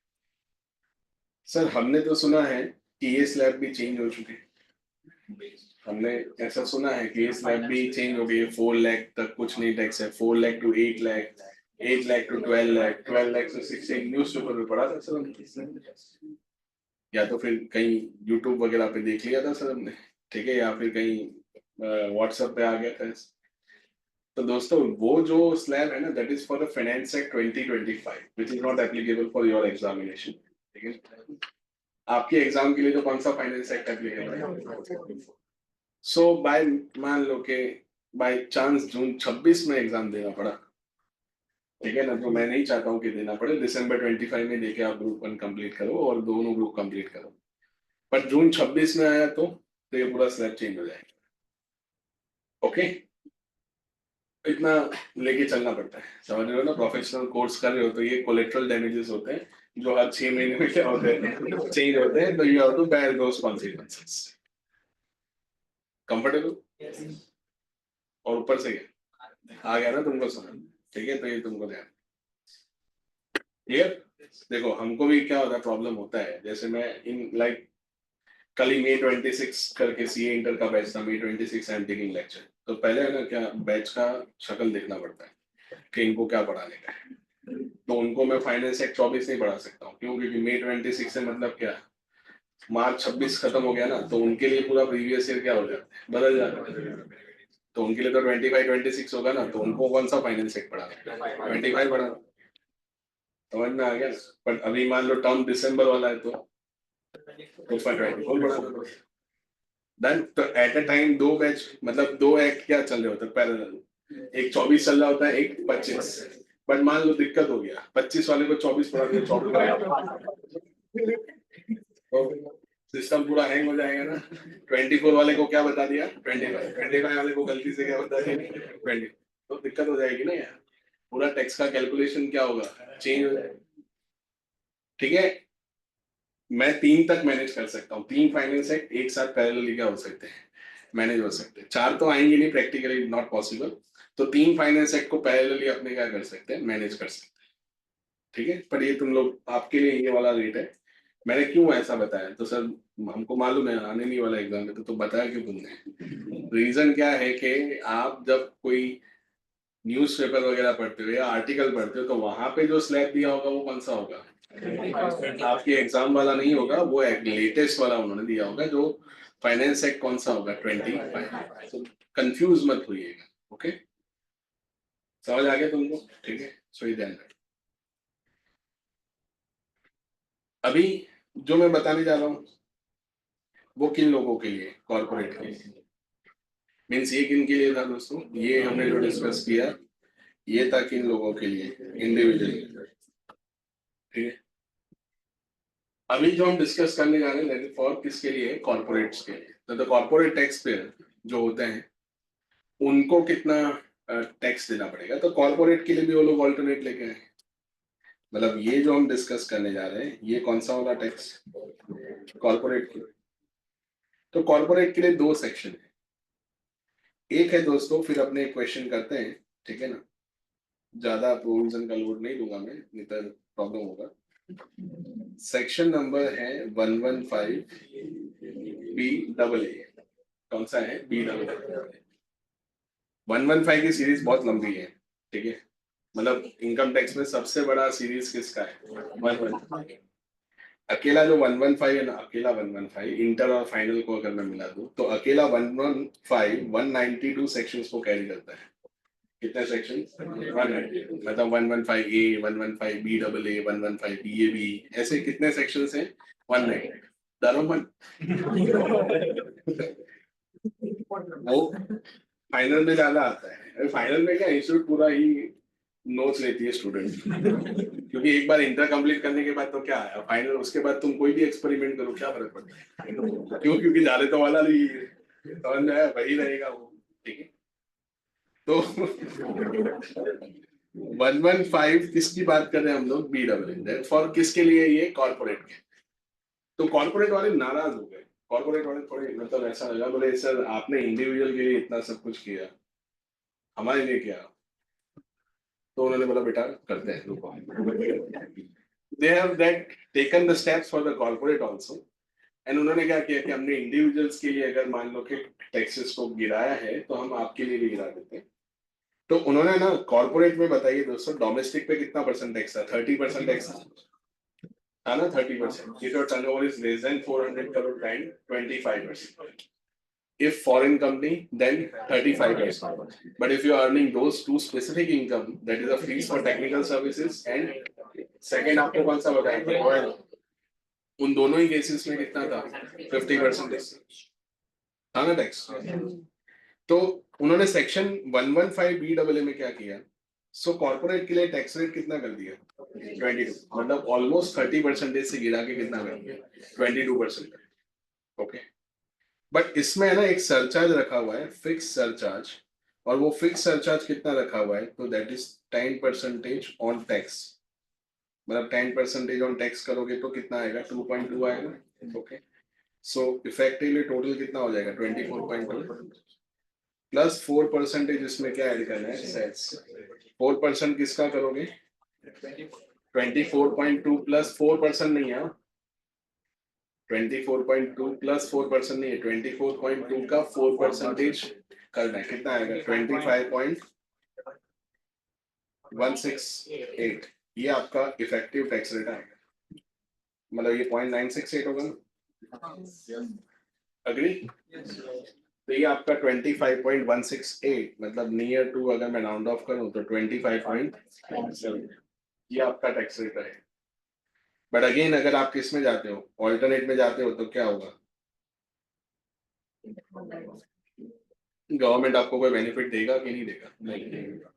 सर हमने तो सुना है कि ये स्लैब भी चेंज हो चुके हैं, हमने ऐसा सुना है कि ये स्लैब भी चेंज हो गई है, 4 लाख तक कुछ नहीं टैक्स है, 4 लाख to 8 लाख, 8 लाख to 12 लाख, 12 लाख से 16, न्यूज पेपर में पढ़ा था सर हमने, या तो फिर कहीं यूट्यूब वगैरह पे देख लिया था सर हमने। ठीक है, या फिर कहीं व्हाट्सएप पे आ गया था। तो दोस्तों वो जो स्लैब है ना, that is for the finance act 2025 which is not applicable for your examination. ठीक है, आपके एग्जाम के लिए तो कौन सा फाइनेंस एक्ट एप्लीकेबल है। सो बाय, मान लो कि बाय चांस जून 26 में एग्जाम देना पड़ा, ठीक है ना, तो मैं नहीं चाहता हूँ कि देना पड़े, दिसंबर 25 में देके आप ग्रुप 1 कंप्लीट करो और दोनों ग्रुप कंप्लीट करो। पर जून 26 में आया तो ये पूरा स्लैब चेंज हो जाएगा। ओके, इतना लेके चलना पड़ता है, समझ रहे हो ना, प्रोफेशनल कोर्स कर रहे हो तो ये कोलेट्रल डैमेजेस होते हैं जो हर 6 महीने में क्या होते हैं, चेंज होते हैं, तो you have to bear those consequences. Comfortable? और ऊपर से आ गया ना तुमको समझ? ठीक है, तो ये तुमको ध्यान, क्लियर? देखो हमको भी क्या होता है, प्रॉब्लम होता है, जैसे मैं इन लाइक कल ही May 26 करके सीए इंटर का बैच था, May 26 I am taking lecture, तो पहले है ना क्या बैच का शक्ल देखना पड़ता है कि इनको क्या पढ़ाने का है। तो उनको मैं फाइनेंस एक्ट 24 नहीं पढ़ा सकता हूँ, क्यों? क्योंकि May 26 से मतलब क्या, मार्च 26 खत्म हो गया ना, तो उनके लिए पूरा प्रीवियस ईयर क्या हो जाता है, बदल जाता है। तो उनके लिए तो 25-26 होगा ना, तो उनको कौन सा फाइनेंस एक्ट पढ़ाना, 25 पढ़ाना। समझ में आ गया? बट अभी मान लो टर्म दिसंबर वाला है तो उसका 24 पढ़ाना। देन तो एट अ टाइम दो बैच, मतलब दो एक्ट क्या चल रहे होते हैं पैरेलल, एक 24 चल रहा होता है, एक 25। बट मान लो दिक्कत हो गया, 25 वाले को 24 पढ़ा दिया, 24 तो सिस्टम पूरा हैंग हो जाएगा ना। 24 वाले को क्या बता दिया, 25 वाले को गलती से क्या बता दिया, 20, तो दिक्कत हो जाएगी ना यार, पूरा टैक्स का कैलकुलेशन क्या होगा, चेंज हो जाएगा। ठीक है, मैं 3 तक मैनेज कर सकता हूँ, 3 फाइनेंस एक्ट एक साथ पैरेलली क्या हो सकते हैं, मैनेज हो सकते हैं। 4 तो आएंगे नहीं, प्रैक्टिकली नॉट पॉसिबल, तो 3 फाइनेंस एक्ट को पैरेलली अपने क्या कर सकते हैं, मैनेज कर सकते हैं। ठीक है, पर ये तुम लोग आपके लिए ये वाला रेट है। मैंने क्यों ऐसा बताया, तो सर हमको मालूम है आने नहीं वाला एग्जाम में, तो बताया क्यों तुमने, रीजन क्या है कि आप जब कोई न्यूज़पेपर वगैरह पढ़ते हो या आर्टिकल पढ़ते हो तो वहां पे जो स्लैब दिया होगा वो कौन सा होगा, आपके एग्जाम वाला नहीं होगा, वो लेटेस्ट वाला उन्होंने दिया होगा, जो फाइनेंस एक्ट कौन सा होगा 25। कंफ्यूज मत होइएगा। ओके, समझ आ गया तुमको? ठीक है, सो ये ध्यान रखो। अभी जो मैं बताने जा रहा हूँ वो किन लोगों के लिए, कॉर्पोरेट के लिए, मीन्स ये किन के लिए था दोस्तों, ये हमने जो डिस्कस किया ये था किन लोगों के लिए, इंडिविजुअल। ठीक है, अभी जो हम डिस्कस करने जा रहे हैं दैट इज फॉर किसके लिए, कॉर्पोरेट्स के लिए। तो द कॉर्पोरेट टैक्स पेयर जो होते हैं उनको कितना टैक्स देना पड़ेगा, तो कॉर्पोरेट के लिए भी वो लोग ऑल्टरनेट लेके आए, मतलब ये जो हम डिस्कस करने जा रहे हैं ये कौन सा वाला टैक्स, कॉर्पोरेट के। तो कॉर्पोरेट के लिए दो सेक्शन है। एक है दोस्तों, फिर अपने क्वेश्चन करते हैं, ठीक है ना, ज्यादा प्रोविजन का लोड नहीं दूंगा मैं, नहीं तो प्रॉब्लम होगा। सेक्शन नंबर है 115 बी डबल ए। कौन सा है? B double A. 115 की सीरीज बहुत लंबी है, ठीक है। मतलब इनकम टैक्स में सबसे बड़ा सीरीज किसका है? 115। अकेला जो 115 है ना, अकेला 115 इंटर और फाइनल को अगर मैं मिला दूं तो अकेला 115 192 सेक्शंस को कैरी करता है। कितने सेक्शन? 192। मतलब 115 A, 115 B double A, 115 B A B, ऐसे कितने सेक्शंस हैं? 190। दारोमन वो फाइनल में ज्यादा आता है। फाइनल में क्या, इंस्टीट्यूट पूरा ही नोट्स लेती है स्टूडेंट क्योंकि एक बार इंटर कंप्लीट करने के बाद तो क्या है, फाइनल उसके बाद तुम कोई भी एक्सपेरिमेंट करो क्या फर्क पड़ता है? क्यों? क्योंकि जाले तो वाला नहीं समझ में आया, वही रहेगा वो, ठीक है। तो 115 किसकी बात कर रहे हैं हम लोग? बी डब्ल्यू फॉर किसके लिए? ये कॉर्पोरेट के। तो कॉर्पोरेट वाले नाराज हो गए। कॉर्पोरेट वाले थोड़े मतलब ऐसा लगा, बोले सर आपने इंडिविजुअल के लिए इतना सब कुछ किया, हमारे लिए क्या? तो उन्होंने बोला बेटा करते हैं, रुको। They have that taken the steps for the corporate also. And उन्होंने क्या किया कि हमने इंडिविजुअल्स के लिए अगर मान लो कि टैक्सेस को गिराया है तो हम आपके लिए भी गिरा देते हैं। तो उन्होंने ना कॉर्पोरेट में, बताइए दोस्तों, डोमेस्टिक पे कितना परसेंट टैक्स था? 30% टैक्स था ना, 30%। If your turnover is less than 400 crore time 25%। If foreign company, then 35%. But if you are earning those two specific income, that is a fees for technical services and second आपको कौन सा बताया? उन दोनों ही cases में कितना था? 50% था ना टैक्स। तो उन्होंने सेक्शन 115 बी डबल ए में क्या किया? सो कॉर्पोरेट के लिए टैक्स रेट कितना कर दिया? 22। मतलब ऑलमोस्ट 30% से गिरा के कितना कर दिया? 22%। ओके। बट इसमें है ना एक सरचार्ज रखा हुआ है, फिक्स सरचार्ज। और वो फिक्स सरचार्ज कितना रखा हुआ है? तो दैट इज 10% ऑन टैक्स। मतलब 10% ऑन टैक्स करोगे तो कितना आएगा? 2.2 आएगा। ओके। सो इफेक्टिवली टोटल कितना हो जाएगा? 24.2 प्लस 4% इसमें क्या ऐड करना है? सेल्स। 4% किसका करोगे? 24.2 प्लस 4% नहीं है, 24.2 प्लस 4% नहीं है, 24.2 का 4% करना है। कितना आएगा? 25.168। ये आपका इफेक्टिव टैक्स रेट आएगा। मतलब ये 0.968 होगा ना? अग्री? तो ये आपका 25.168, मतलब नियर टू, अगर मैं राउंड ऑफ करूं तो 25.7, ये आपका टैक्स रेट है। बट अगेन अगर आप किस में जाते हो, ऑल्टरनेट में जाते हो, तो क्या होगा? गवर्नमेंट आपको कोई बेनिफिट देगा कि नहीं देगा? नहीं देगा।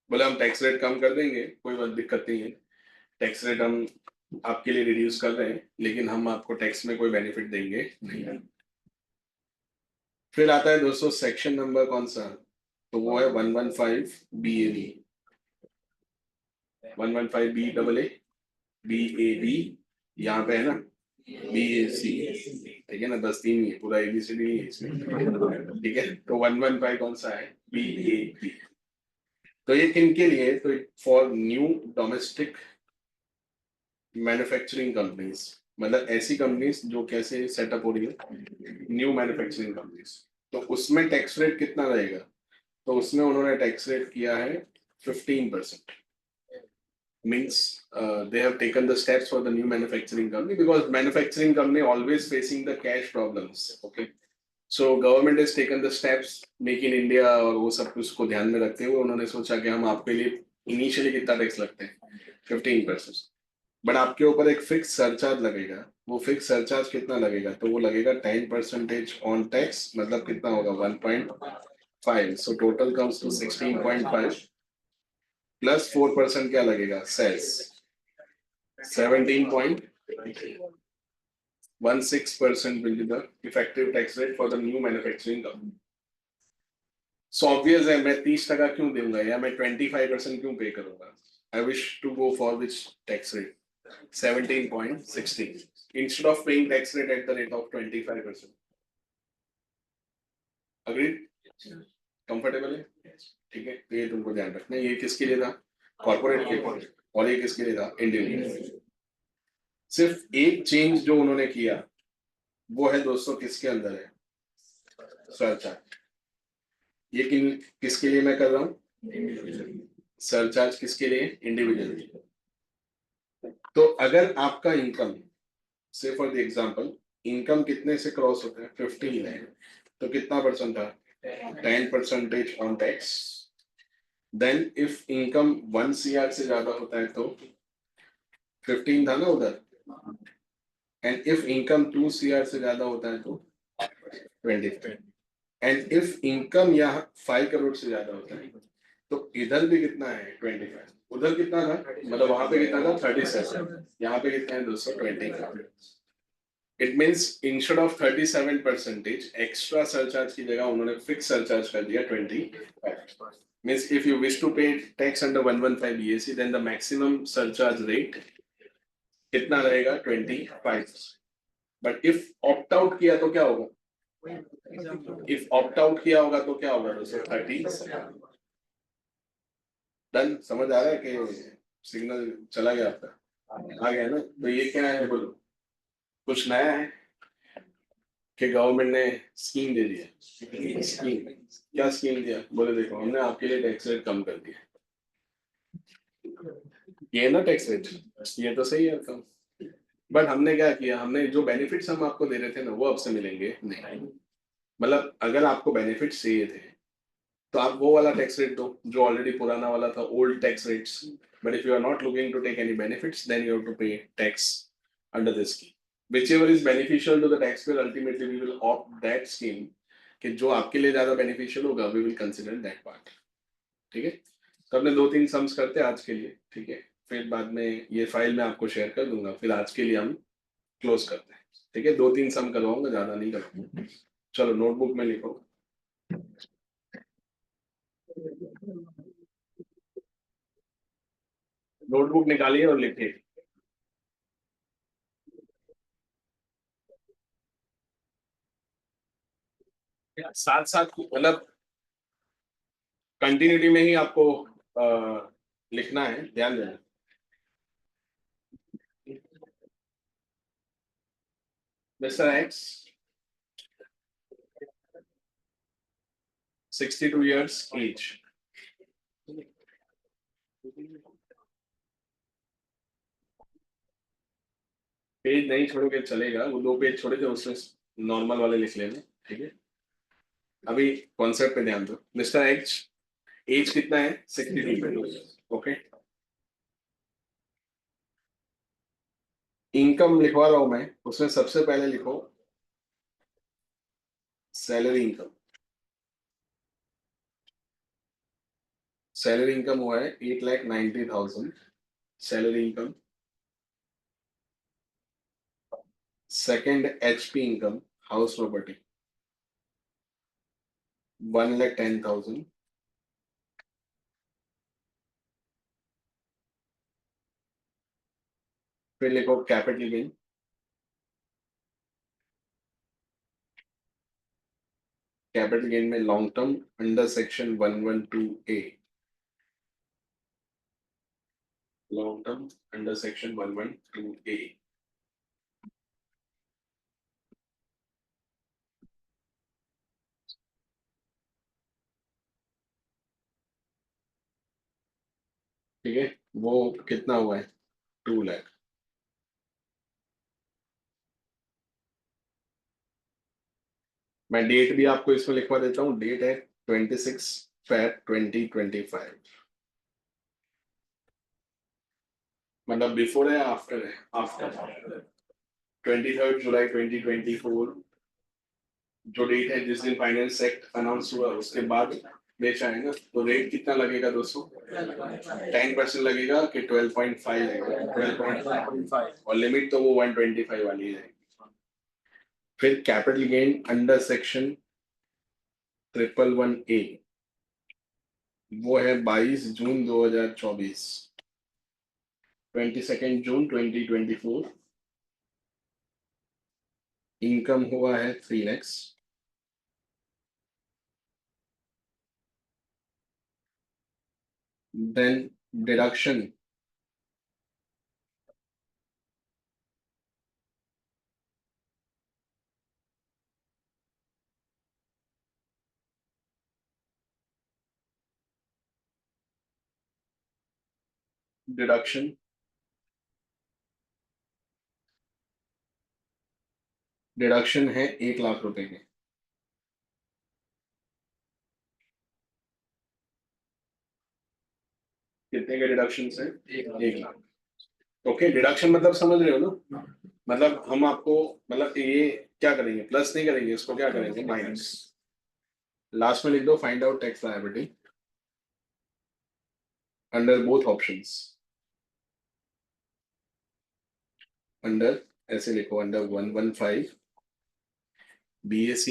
बोले हम टैक्स रेट कम कर देंगे, कोई बात दिक्कत नहीं है, टैक्स रेट हम आपके लिए रिड्यूस कर रहे हैं, लेकिन हम आपको टैक्स में कोई बेनिफिट देंगे नहीं। फिर आता है दोस्तों सेक्शन नंबर कौन सा? तो वो है 115 B A B. 115 B double A, B A B, यहाँ पे है ना बी ए सी, ठीक है ना? 10 3 ही है, पूरा एबीसीडी नहीं है इसमें, ठीक है। तो 115 कौन सा है? B A B. तो ये किन के लिए? तो for new domestic manufacturing companies. मतलब ऐसी कंपनीज जो कैसे सेटअप हो रही है, न्यू मैन्युफैक्चरिंग कंपनीज। तो उसमें टैक्स रेट कितना रहेगा? तो उसमें उन्होंने टैक्स रेट किया है 15%। Means they have taken the steps for the new manufacturing company because manufacturing company always facing the cash problems. Okay, so government has taken the steps make in India और वो सब कुछ को ध्यान में रखते हुए उन्होंने सोचा कि हम आपके लिए इनिशियली कितना टैक्स लगते हैं? 15%। बट आपके ऊपर एक फिक्स सरचार्ज लगेगा। वो फिक्स सरचार्ज कितना लगेगा? तो वो लगेगा 10% ऑन टैक्स, मतलब कितना होगा? 1.5। So total comes to 16.5 plus 4% क्या लगेगा? सेल्स। 17.16% will be the effective tax rate for the new manufacturing company. So obvious है, मैं 30% क्यों दूंगा या मैं 25% क्यों पे करूंगा? I wish to go for which tax rate? 17.16 instead of paying tax rate at the rate of 25%. Agreed? Comfortable है? ठीक है, तो ये तुमको ध्यान रखना है। ये किसके लिए था? कॉर्पोरेट के लिए। और ये किसके लिए था? इंडिविजुअल। सिर्फ एक चेंज जो उन्होंने किया वो है दोस्तों किसके अंदर है? सरचार्ज। ये किसके लिए मैं कर रहा हूँ? सरचार्ज किसके लिए? इंडिविजुअल। तो अगर आपका इनकम, से फॉर द एग्जांपल, इनकम कितने से क्रॉस होता है? 15 है, तो कितना परसेंट था? 10% on tax. Then if income 1 CR से ज्यादा होता है तो 15 था ना उधर, एंड इफ इनकम 2 CR से ज्यादा होता है तो 25, एंड इफ इनकम यहाँ 5 करोड़ से ज्यादा होता है तो इधर भी कितना है? 25। उधर कितना था? मतलब वहां पे कितना था? 37। यहाँ पे कितना है दोस्तों? 20। It means instead of 37% extra surcharge की जगह उन्होंने फिक्स सरचार्ज कर दिया 25। Means if you wish to pay tax under 115 BAC then the maximum surcharge rate कितना रहेगा? 25। बट इफ ऑप्ट आउट किया तो क्या होगा? इफ ऑप्ट आउट किया होगा तो क्या होगा दोस्तों? 30। डन? समझ आ रहा है कि सिग्नल चला गया आपका? आ गया ना? तो ये क्या है बोलो? कुछ नया है कि गवर्नमेंट ने स्कीम दे दिया? स्कीम क्या स्कीम दिया? बोले देखो हमने आपके लिए टैक्स रेट कम कर दिया। ये ना टैक्स रेट, ये तो सही है कम, बट हमने क्या किया? हमने जो बेनिफिट्स हम आपको दे रहे थे ना वो अब से मिलेंगे नहीं। मतलब अगर आपको बेनिफिट्स चाहिए थे तो आप वो वाला टैक्स रेट दो जो ऑलरेडी पुराना वाला था, old tax rates. But if you are not looking to take any benefits then you have to pay tax under this scheme. whichever is beneficial to the taxpayer, ultimately we will opt that scheme कि जो आपके लिए ज्यादा beneficial होगा we will consider that part। ठीक है, तो हमने 2-3 सम्स करते हैं आज के लिए। ठीक है, फिर बाद में ये फाइल मैं आपको शेयर कर दूंगा। फिर आज के लिए हम क्लोज करते हैं। ठीक है, 2-3 सम करवाऊंगा, ज्यादा नहीं करवाऊंगा। चलो नोटबुक में लिखो। नोटबुक निकालिए और लिखिए। साथ साथ मतलब कंटिन्यूटी में ही आपको लिखना है, ध्यान देना। Mister x 62 years each। Page नहीं छोड़ोगे चलेगा, वो 2 पेज छोड़े थे उसमें नॉर्मल वाले लिख लेना। ठीक है, अभी कॉन्सेप्ट पे ध्यान दो। मिस्टर एच एज कितना है? 62। ओके, इनकम लिखवा रहा हूं मैं, उसमें सबसे पहले लिखो सैलरी इनकम। सैलरी इनकम हुआ है 8,90,000 salary income. Second HP income, house property 1,10,000। फिर लिखो कैपिटल गेन। कैपिटल गेन में long term under section 112A। Long term under section 112A। ठीक है, वो कितना हुआ है? 2 लाख। मैं डेट भी आपको इसमें लिखवा देता हूँ। डेट है 26 Feb 2025। मतलब बिफोर है आफ्टर है? आफ्टर। 23 जुलाई 2024 जो डेट है जिस दिन फाइनेंस एक्ट अनाउंस हुआ उसके बाद बेचा है ना, तो रेट कितना लगेगा दोस्तों? 10% लगेगा कि 12.5 लगेगा? 12.5, और लिमिट तो वो 125 वाली है। फिर capital gain under section 111A वो है 22 जून 2024। 22 जून 2024 इनकम हुआ है 3 lakhs। Then deduction deduction deduction है 1 लाख रुपए के। कितने के डिडक्शन है? 1 लाख। ओके, डिडक्शन मतलब समझ रहे हो ना? मतलब हम आपको, मतलब ये क्या करेंगे, प्लस नहीं करेंगे इसको, क्या करेंगे, माइनस। लास्ट में लिख दो find out tax liability under both options. Under, ऐसे लिखो, under 115 BAC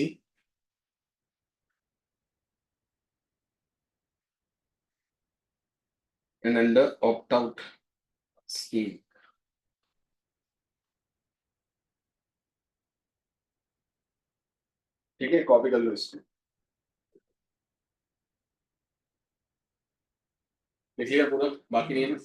and under opt out scheme. ठीक है, कॉपी कर लो इसको, लिखिएगा पूरा, बाकी नहीं है ना?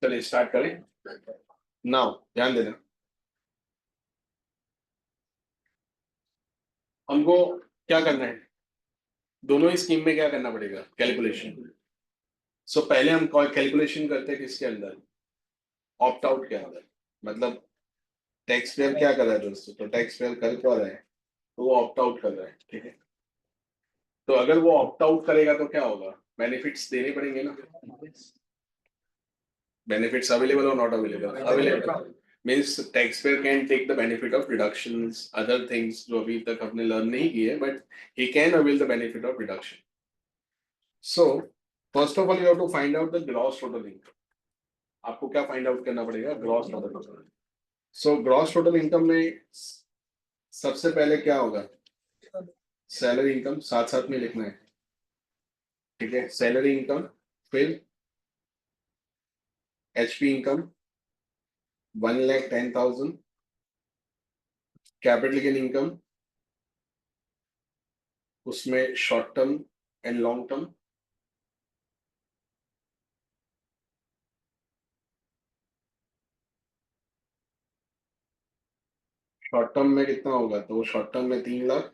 चलिए स्टार्ट करें। नाउ ध्यान देना, हमको क्या करना है, दोनों ही स्कीम में क्या करना पड़ेगा, कैलकुलेशन। सो पहले हम कैलकुलेशन करते हैं किसके अंदर, ऑप्ट आउट के अंदर। मतलब टैक्स पेयर क्या कर रहा है दोस्तों, तो टैक्स पेयर कर क्या रहा है, तो वो ऑप्ट आउट कर रहा है, ठीक है। तो अगर वो ऑप्ट आउट करेगा तो क्या होगा, बेनिफिट्स देने पड़ेंगे ना। बेनिफिट्स अवेलेबल और not available, available means tax payer can take the benefit of reductions, other things जो अभी तक हमने लर्न नहीं की है, but he can avail the benefit of reduction. So first of all you have to find out the gross total income. आपको क्या find out करना पड़ेगा, ग्रॉस टोटल इनकम। सो ग्रॉस टोटल इनकम में सबसे पहले क्या होगा, सैलरी इनकम साथ साथ में लिखना है, ठीक है। सैलरी इनकम, फिर HP income 1,10,000, capital gain income, उसमें short term and long term. Short term में कितना होगा, तो शॉर्ट टर्म में 3 लाख,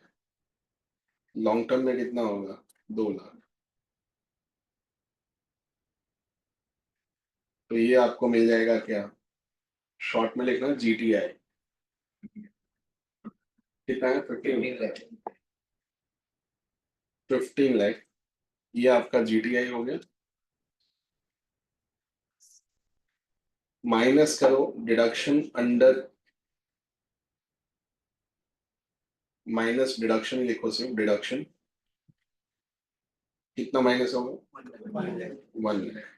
लॉन्ग टर्म में कितना होगा, 2 लाख। तो ये आपको मिल जाएगा क्या, शॉर्ट में लिखना GTI कितना है, 15 लाख। 15 लाख, ये आपका GTI हो गया। माइनस करो डिडक्शन अंडर, माइनस डिडक्शन लिखो, सिर्फ डिडक्शन कितना माइनस होगा, 1 लाख।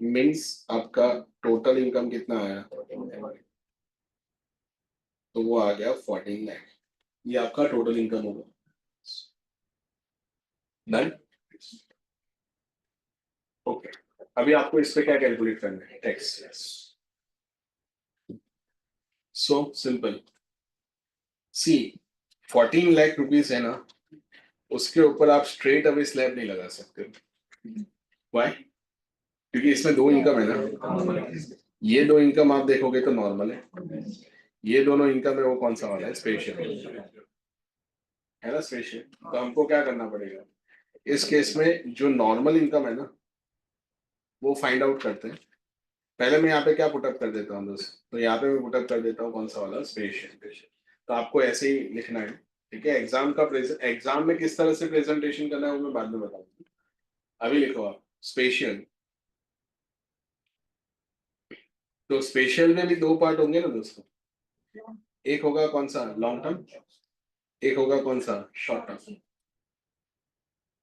मीन्स आपका टोटल इनकम कितना आया, तो वो आ गया 14 लाख। ये आपका टोटल इनकम होगा। Done, okay. अभी आपको इस पे क्या कैलकुलेट करना है, टैक्स। सो सिंपल, सी 14 लाख रुपीज है ना, उसके ऊपर आप स्ट्रेट अवे स्लैब नहीं लगा सकते। वाई, क्योंकि इसमें दो इनकम है ना, ये दो इनकम आप देखोगे तो नॉर्मल है, ये दोनों इनकम है वो कौन सा वाला है, स्पेशल है ना, स्पेशल। तो हमको क्या करना पड़ेगा, इस केस में जो नॉर्मल इनकम है ना, वो फाइंड आउट करते हैं। पहले मैं यहाँ पे क्या पुटअप कर देता हूँ दोस्त, तो यहाँ पे मैं पुटअप कर देता हूँ कौन सा वाला, स्पेशल। तो आपको ऐसे ही लिखना है, ठीक है। एग्जाम का एग्जाम में किस तरह से प्रेजेंटेशन करना है वो मैं बाद में बताऊंगा। अभी लिखो आप स्पेशल। तो स्पेशल में भी दो पार्ट होंगे ना दोस्तों, एक होगा कौन सा, लॉन्ग टर्म, एक होगा कौन सा, शॉर्ट टर्म।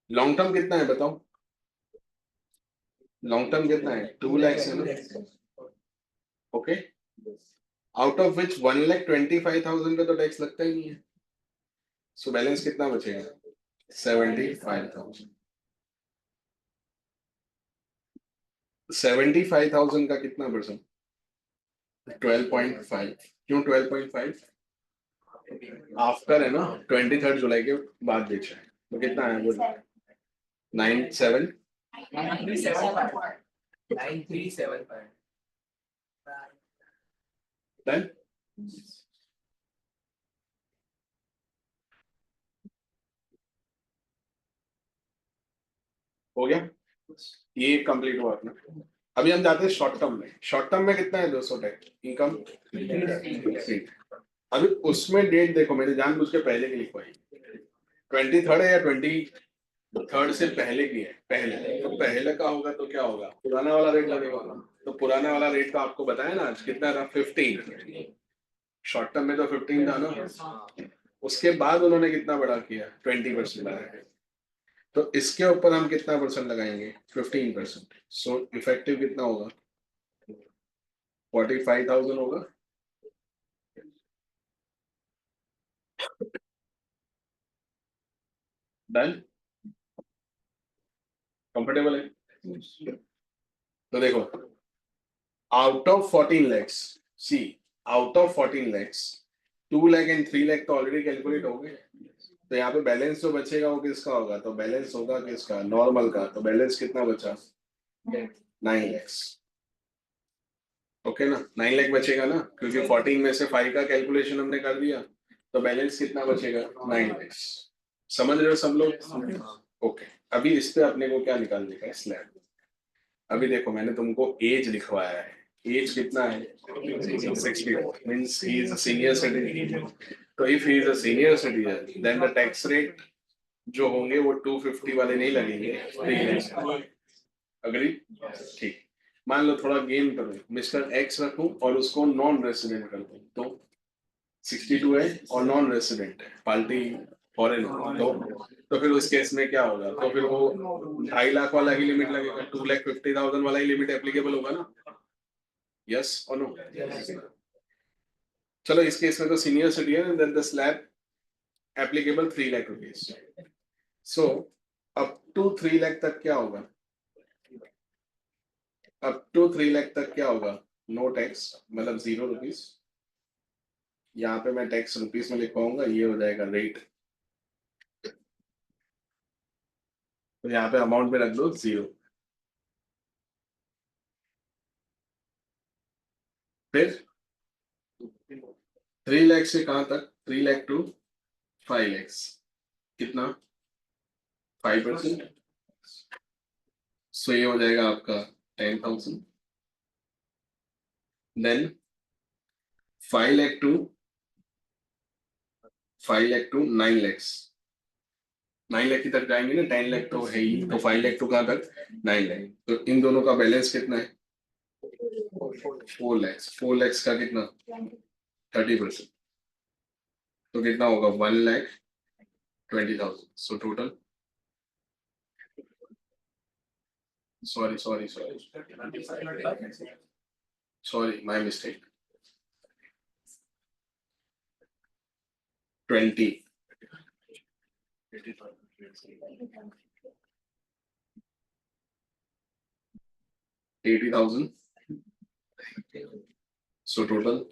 लॉन्ग टर्म कितना है बताओ, लॉन्ग टर्म कितना है, 2 लाख है ना, ओके। आउट ऑफ विच 1,25,000 का तो टैक्स लगता ही नहीं है। सो बैलेंस कितना बचेगा? 75,000। 75,000 का कितना परसेंट? 12.5। क्यों 12.5? आफ्टर है ना, 23 जुलाई के बाद बेचा है, तो कितना है वो? 9.7। 9375 डन। हो गया, ये कंप्लीट हुआ अपना। अभी हम जाते हैं शॉर्ट टर्म में। शॉर्ट टर्म में कितना है? 200 टैक्स इनकम। अभी उसमें डेट देखो, मैंने जानबूझ के पहले की लिखवाई। 23 है या 23 से पहले की है? पहले, तो पहले का होगा तो क्या होगा? पुराना वाला रेट लगेगा। तो पुराना वाला रेट तो आपको बताया ना आज कितना था? 15। शॉर्ट टर्म में तो 15 था ना। उसके बाद उन्होंने कितना बढ़ा किया? 20% लगाया। तो इसके ऊपर हम कितना परसेंट लगाएंगे? 15%। सो इफेक्टिव कितना होगा? 45,000 होगा। डन। कंफर्टेबल है? तो देखो, out of 14 lakhs, see, out of 14 lakhs 2 lakh and 3 lakh तो ऑलरेडी कैलकुलेट हो गए। तो यहाँ पे बैलेंस जो बचेगा वो किसका होगा? तो बैलेंस होगा किसका? नॉर्मल का। तो बैलेंस कितना बचा? 9 लैक्स। ओके ना, 9 लाख बचेगा ना, क्योंकि 14 में से 5 का कैलकुलेशन हमने कर दिया। तो बैलेंस कितना बचेगा? 9 लैक्स। समझ रहे हो सब लोग? ओके। अभी इस पे अपने को क्या निकालने का है? स्लैब। अभी देखो, मैंने तुमको एज लिखवाया है। एज कितना है? 64 means he is a senior citizen. तो if he is a senior citizen then the tax rate जो होंगे वो 250 वाले नहीं लगेंगे, 3 अग्री? ठीक। मान लो थोड़ा गेम करो, मिस्टर एक्स रखूं और उसको नॉन रेसिडेंट कर दूं, तो 62 है और नॉन रेसिडेंट है, पार्टी फॉरेन। तो फिर उस केस में क्या होगा? तो फिर वो 2.5 लाख वाला ही लिमिट लगेगा, 2,50,000 वाला ही लिमिट एप्लीकेबल होगा ना? यस और नो? चलो इस केस में तो senior citizen then the slab applicable 3 lakh rupees. So up to 3 lakh तक क्या होगा? अप टू 3 लाख तक क्या होगा? नो टैक्स, मतलब 0 रुपीज। यहाँ पे मैं टैक्स रुपीज में लिख पाऊंगा, ये हो जाएगा रेट। तो यहाँ पे अमाउंट में रख दो 0। फिर 3 लाख से कहाँ तक? 3 लाख टू 5 लैक्स। कितना? 5%। सो ये हो जाएगा आपका 10,000। Then 5 lakh to 9 lakhs. 9 लाख की तक जाएंगे ना, 10 लाख तो है ही, तो 5 लाख टू कहाँ तक? 9 लाख। तो इन दोनों का बैलेंस कितना है? 4 लैक्स। 4 लैक्स का कितना? 30%। तो कितना होगा? 1,20,000। So total, sorry sorry sorry sorry, my mistake. 20 80,000। So total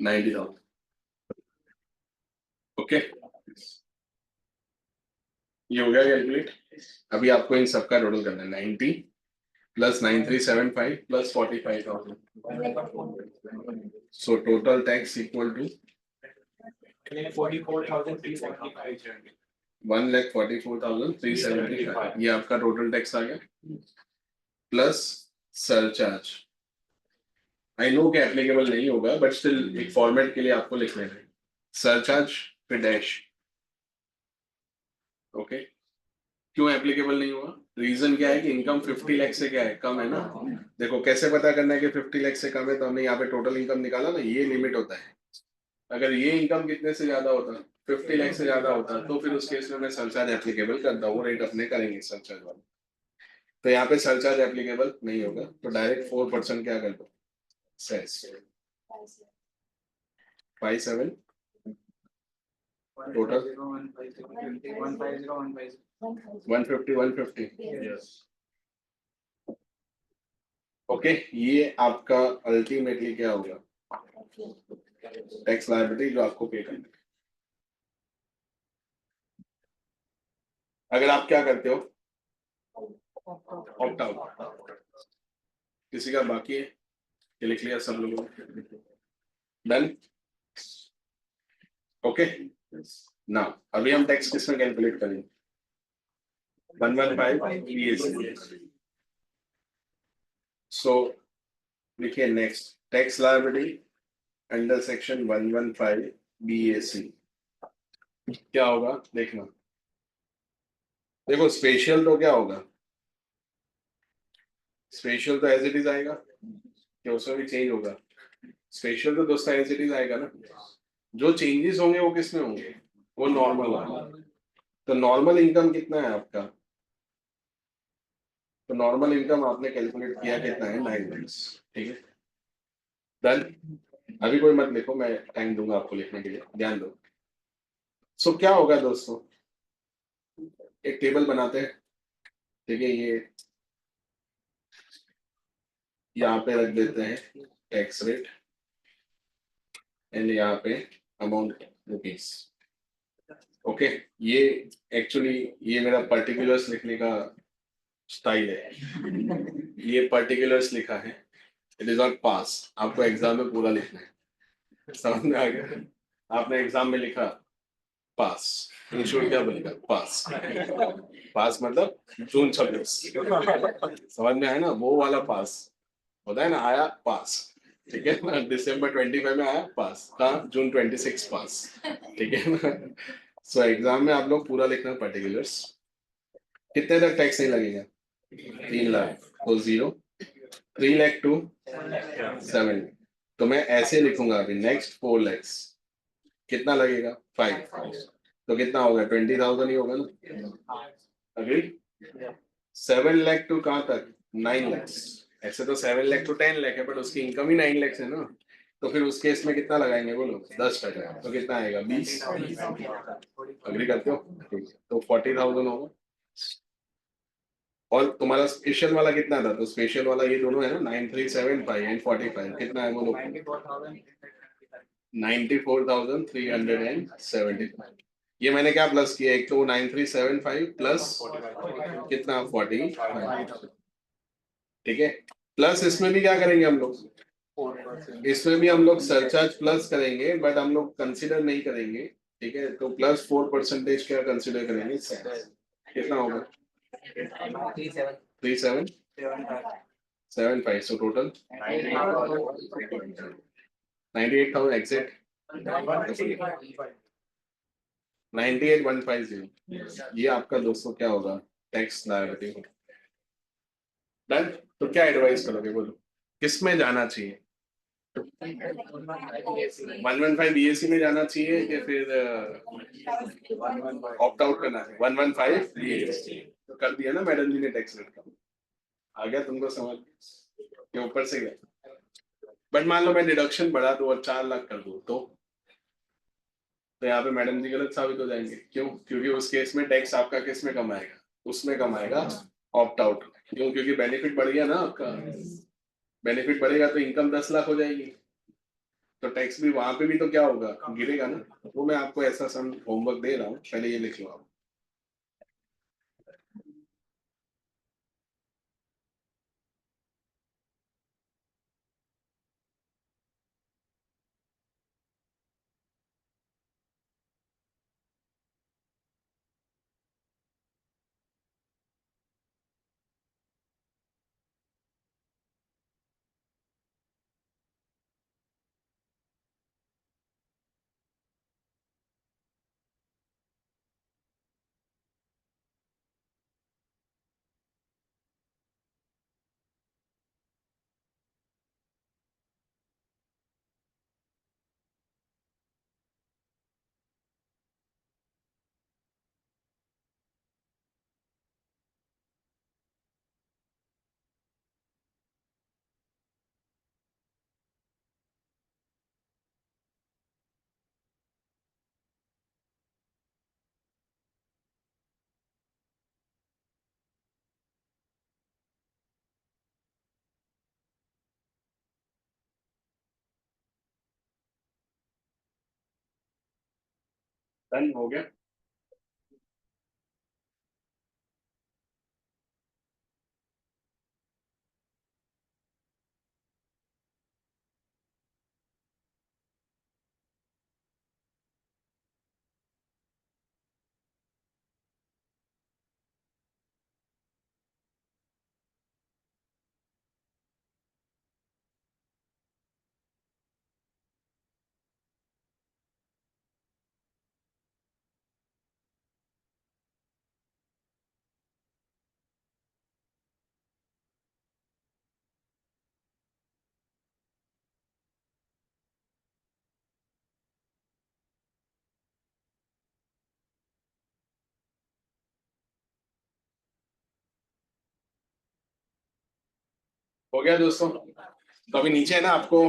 90,000। Okay, ये हो गया कैलकुलेट। अभी आपको इन सबका टोटल करना है, 90 plus 9375 plus 45,000। So total tax equal to 1,44,375। ये आपका टोटल टैक्स आ गया, प्लस सरचार्ज। आई नो कि एप्लीकेबल नहीं होगा, बट स्टिल एक फॉर्मेट के लिए आपको लिख लेना है। सरचार्ज फिर डैश। ओके। क्यों एप्लीकेबल नहीं हुआ? रीजन क्या है कि इनकम 50 लाख से क्या है? कम है ना। देखो कैसे पता करना है कि 50 लाख से कम है? तो हमने यहाँ पे टोटल इनकम निकाला ना, ये लिमिट होता है। अगर ये इनकम कितने से ज्यादा होता, 50 लाख से ज्यादा होता, तो फिर उस केस में मैं सरचार्ज एप्लीकेबल करता, वो रेट अपने करेंगे सरचार्ज वाला। तो यहाँ पे सरचार्ज एप्लीकेबल नहीं होगा, तो डायरेक्ट 4% क्या कर दो? Cess 57 total 150 150 Yes. ओके ये आपका अल्टीमेटली क्या होगा टैक्स लायबिलिटी जो आपको पे करना है। अगर आप क्या करते हो ऑप्ट आउट किसी का बाकी है ये लिख लिया सब लोगों ने डन ओके ना अभी हम टैक्स किसमें कैलकुलेट करेंगे 115 BAC सो देखिए next tax liability under section 115 BAC क्या होगा देखना देखो स्पेशल तो क्या होगा स्पेशल तो एज इट इज आएगा क्या उसमें भी चेंज होगा स्पेशल तो दोस्तों एज इट इज आएगा ना जो चेंजेस होंगे वो किसमें होंगे वो नॉर्मल होंगे तो नॉर्मल इनकम कितना है आपका तो नॉर्मल इनकम आपने कैलकुलेट किया कितना है 9 मंथ्स ठीक है डन अभी कोई मत लिखो मैं टाइम दूंगा आपको लिखने के लिए ध्यान दो सो क्या होगा दोस्तों एक टेबल बनाते हैं ठीक है ये यहाँ पे रख देते हैं टैक्स रेट एंड यहाँ पे अमाउंट रुपीस ओके ये एक्चुअली ये मेरा पर्टिकुलर्स लिखने का स्टाइल है ये पर्टिकुलर्स लिखा है इट इज नॉट पास आपको एग्जाम में पूरा लिखना है समझ में आ गया आपने एग्जाम में लिखा पास इंश्योर क्या बनेगा पास पास मतलब जून 26 समझ में आया ना वो वाला पास होता है ना आया पास ठीक है ना दिसंबर 25 में आया पास कहाँ जून 26 पास ठीक है ना सो एग्जाम में आप लोग पूरा लिखना पर्टिकुलर्स कितने तक टैक्स नहीं लगेगा 3 लाख तो 0 3 लाख टू 7 तो मैं ऐसे लिखूंगा अभी नेक्स्ट 4 लैक्स कितना लगेगा 5 तो कितना होगा 20,000 ही होगा ना अग्री 7 लाख टू कहाँ तक 9 लैक्स ऐसे तो 7 लाख टू 10 लाख है बट उसकी इनकम ही 9 लैक्स है ना तो फिर उस केस में कितना लगाएंगे बोलो 10% तो कितना आएगा 20 अग्री करते हो ठीक है तो 40,000 होगा और तुम्हारा स्पेशल वाला कितना था तो स्पेशल वाला ये दोनों है ना 9375 एंड 45 कितना है बोलो 94,375 ये मैंने क्या प्लस किया एक तो 9375 प्लस कितना 40 ठीक है प्लस इसमें भी क्या करेंगे हम लोग इसमें भी हम लोग सरचार्ज प्लस करेंगे बट हम लोग कंसिडर नहीं करेंगे ठीक है तो +4% क्या कंसिडर करेंगे कितना होगा 37 75 सो टोटल 98,000 एग्जैक्ट 98,150 ये आपका दोस्तों क्या होगा टैक्स लायबिलिटी डन तो क्या एडवाइस करोगे बोलो किस में जाना चाहिए 115 BAC में जाना चाहिए कि फिर ऑप्ट आउट करना है 115 BAC तो कर दिया ना मैडम जी ने टैक्स रेट का आ गया तुमको समझ के ऊपर से गया बट मान लो मैं डिडक्शन बढ़ा दूं और 4 लाख कर दूं तो यहाँ पे मैडम जी गलत साबित हो जाएंगे क्यों क्योंकि उस केस में टैक्स आपका किस में कम आएगा उसमें कम आएगा ऑप्ट आउट क्यों क्योंकि बेनिफिट बढ़ गया ना आपका बेनिफिट बढ़ेगा तो इनकम 10 लाख हो जाएगी तो टैक्स भी वहां पे भी तो क्या होगा गिरेगा ना वो मैं आपको ऐसा सम होमवर्क दे रहा हूँ पहले ये लिख लो आप डन हो गया। हो गया दोस्तों। तो अभी नीचे है ना, आपको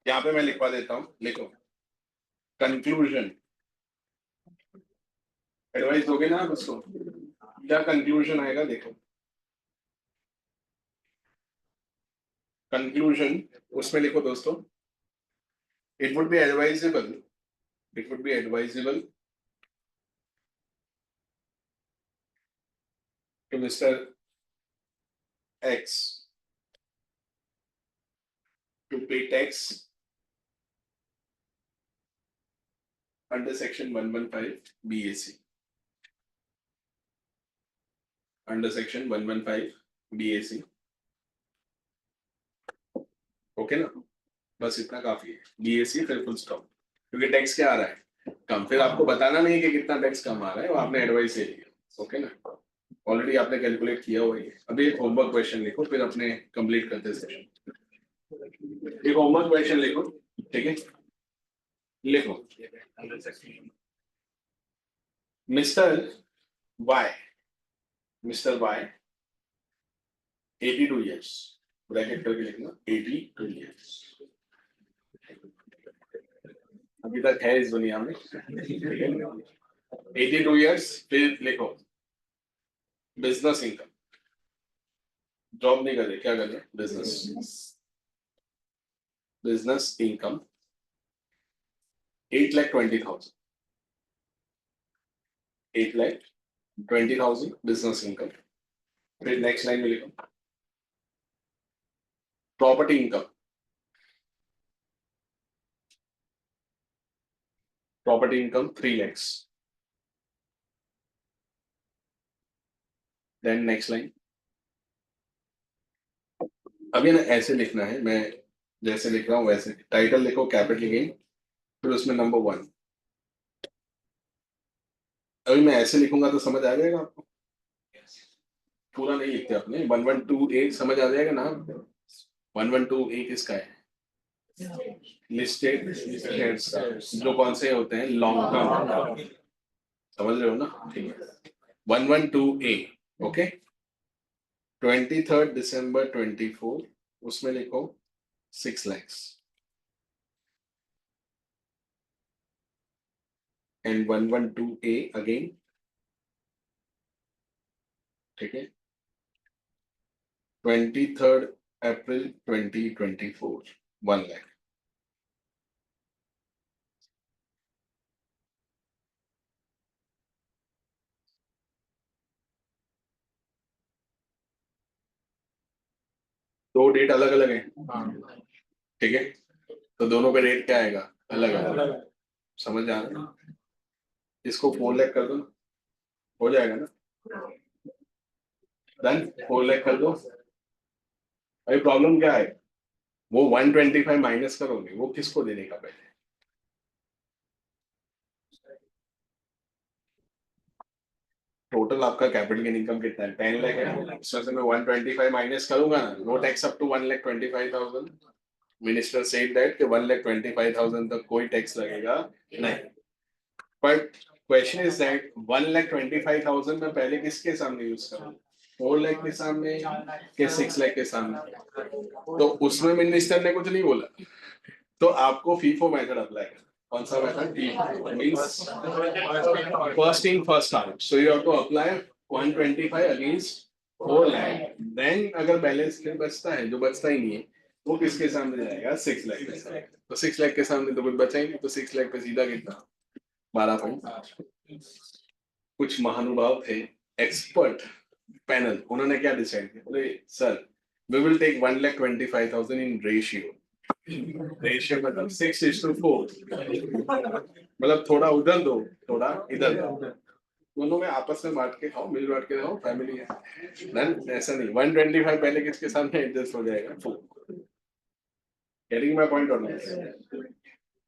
यहाँ पे मैं लिखवा देता हूँ, लिखो कंक्लूजन। एडवाइस दोगे ना आप उसको, क्या कंक्लूजन आएगा देखो। कंक्लूजन उसमें लिखो दोस्तों, it would be advisable, it would be advisable to mister X to pay tax under section 115 BAC, under section 115 BAC। Okay ना, बस इतना काफी है, BAC फिर फुल स्टॉप। क्योंकि टैक्स क्या आ रहा है कम, फिर आपको बताना नहीं कि कितना टैक्स कम आ रहा है, वो आपने एडवाइस ले लिया। ओके ना, ऑलरेडी आपने कैलकुलेट किया हुआ है। अभी एक होमवर्क क्वेश्चन लिखो, फिर अपने कंप्लीट करते सेशन। एक होमवर्क क्वेश्चन लिखो, ठीक है, लिखो mister Y, mister Y 82 years, bracket करके लिखना 82 years, अभी तक है इस दुनिया में। 82 years, फिर लिखो बिजनेस इनकम, जॉब नहीं कर रहे, क्या कर रहे, business, business income 8,20,000, 8,20,000 business income. फिर नेक्स्ट लाइन में लिखो property income, property income 3 lakhs। Then next line, अभी ना ऐसे लिखना है, मैं जैसे लिख रहा हूँ वैसे। टाइटल लिखो कैपिटल गेन, फिर उसमें नंबर 1। अभी मैं ऐसे लिखूंगा तो समझ आ जाएगा आपको, पूरा नहीं लिखते अपने। 112A समझ आ जाएगा ना। 112A किसका है, लिस्टेड शेयर्स का, जो कौन से होते हैं, लॉन्ग टर्म, समझ रहे हो ना, ठीक है। 112A, okay. 23 दिसंबर 24, उसमें लिखो 6 lakhs, एंड 112A अगेन, ठीक है। 23 अप्रैल 2024, 1 lakh। दो डेट अलग अलग है, ठीक है, तो दोनों का रेट क्या आएगा, अलग अलग, समझ आ रहा है। इसको 4 लाख कर दो, हो जाएगा ना, डन। 4 लाख कर दो। अभी प्रॉब्लम क्या है, वो 125 माइनस करोगे, वो किसको देने का पहले, टोटल आपका कैपिटल गेन इनकम कितना है, 10 लाख है, उसमें से मैं 125 माइनस करूंगा ना, no tax up to 1,25,000। Minister said that कि 1,25,000 तक कोई टैक्स लगेगा नहीं। बट क्वेश्चन इज दैट 1,25,000 में पहले किसके सामने यूज करूं, 4 लाख के सामने के 6 लाख के सामने, तो उसमें मिनिस्टर ने कुछ नहीं बोला, तो आपको फीफो मेथड अप्लाई करना। कौन सा method, means first in first out, so you have to apply 125 against 4 lakh. Then अगर बैलेंस फिर बचता है, जो बचता ही नहीं है, वो किसके सामने जाएगा, 6 लाख के सामने। तो 6 लाख के सामने तो कुछ बचा ही नहीं, तो 6 लाख पे सीधा कितना, 12.5। कुछ महानुभाव थे, एक्सपर्ट पैनल, उन्होंने क्या डिसाइड किया, बोले sir we will take 1,25,000 in ratio. Ratio मतलब 6:4, मतलब थोड़ा उधर दो थोड़ा इधर दो, दोनों में आपस में बांट के खाओ, मिल बांट के खाओ, फैमिली है। नहीं ऐसा नहीं, 125 पहले किसके सामने एडजस्ट हो जाएगा। गेटिंग माय पॉइंट और नहीं?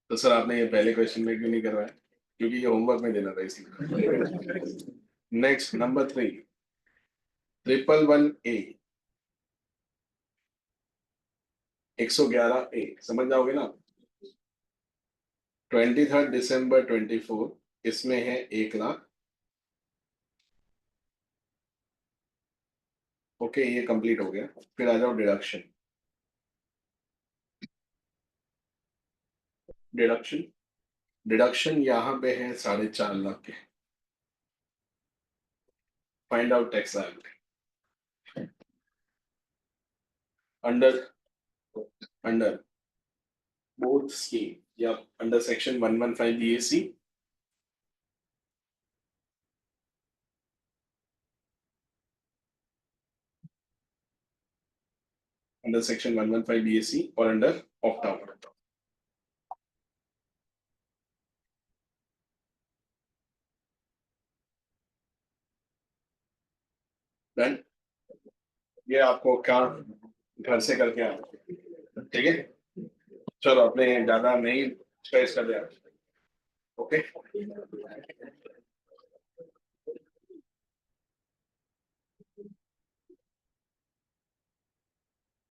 तो सर आपने ये पहले क्वेश्चन में क्यों नहीं करवाया? क्योंकि ये होमवर्क में देना था इसलिए। नेक्स्ट नंबर 3, 111A, 111A समझ जाओगे ना। 23 दिसंबर 24, इसमें है 1,00,000। ओके ये कंप्लीट हो गया, फिर आ जाओ डिडक्शन। डिडक्शन डिडक्शन यहाँ पे है 4.5 लाख के। Find out tax liability under under both scheme या under section 115 BAC। Under section 115 BAC और अंडर ऑप्ट आउट। डन। ये आपको क्या घर से करके आना, ठीक है। चलो अपने ज्यादा नहीं स्ट्रेस कर दिया। ओके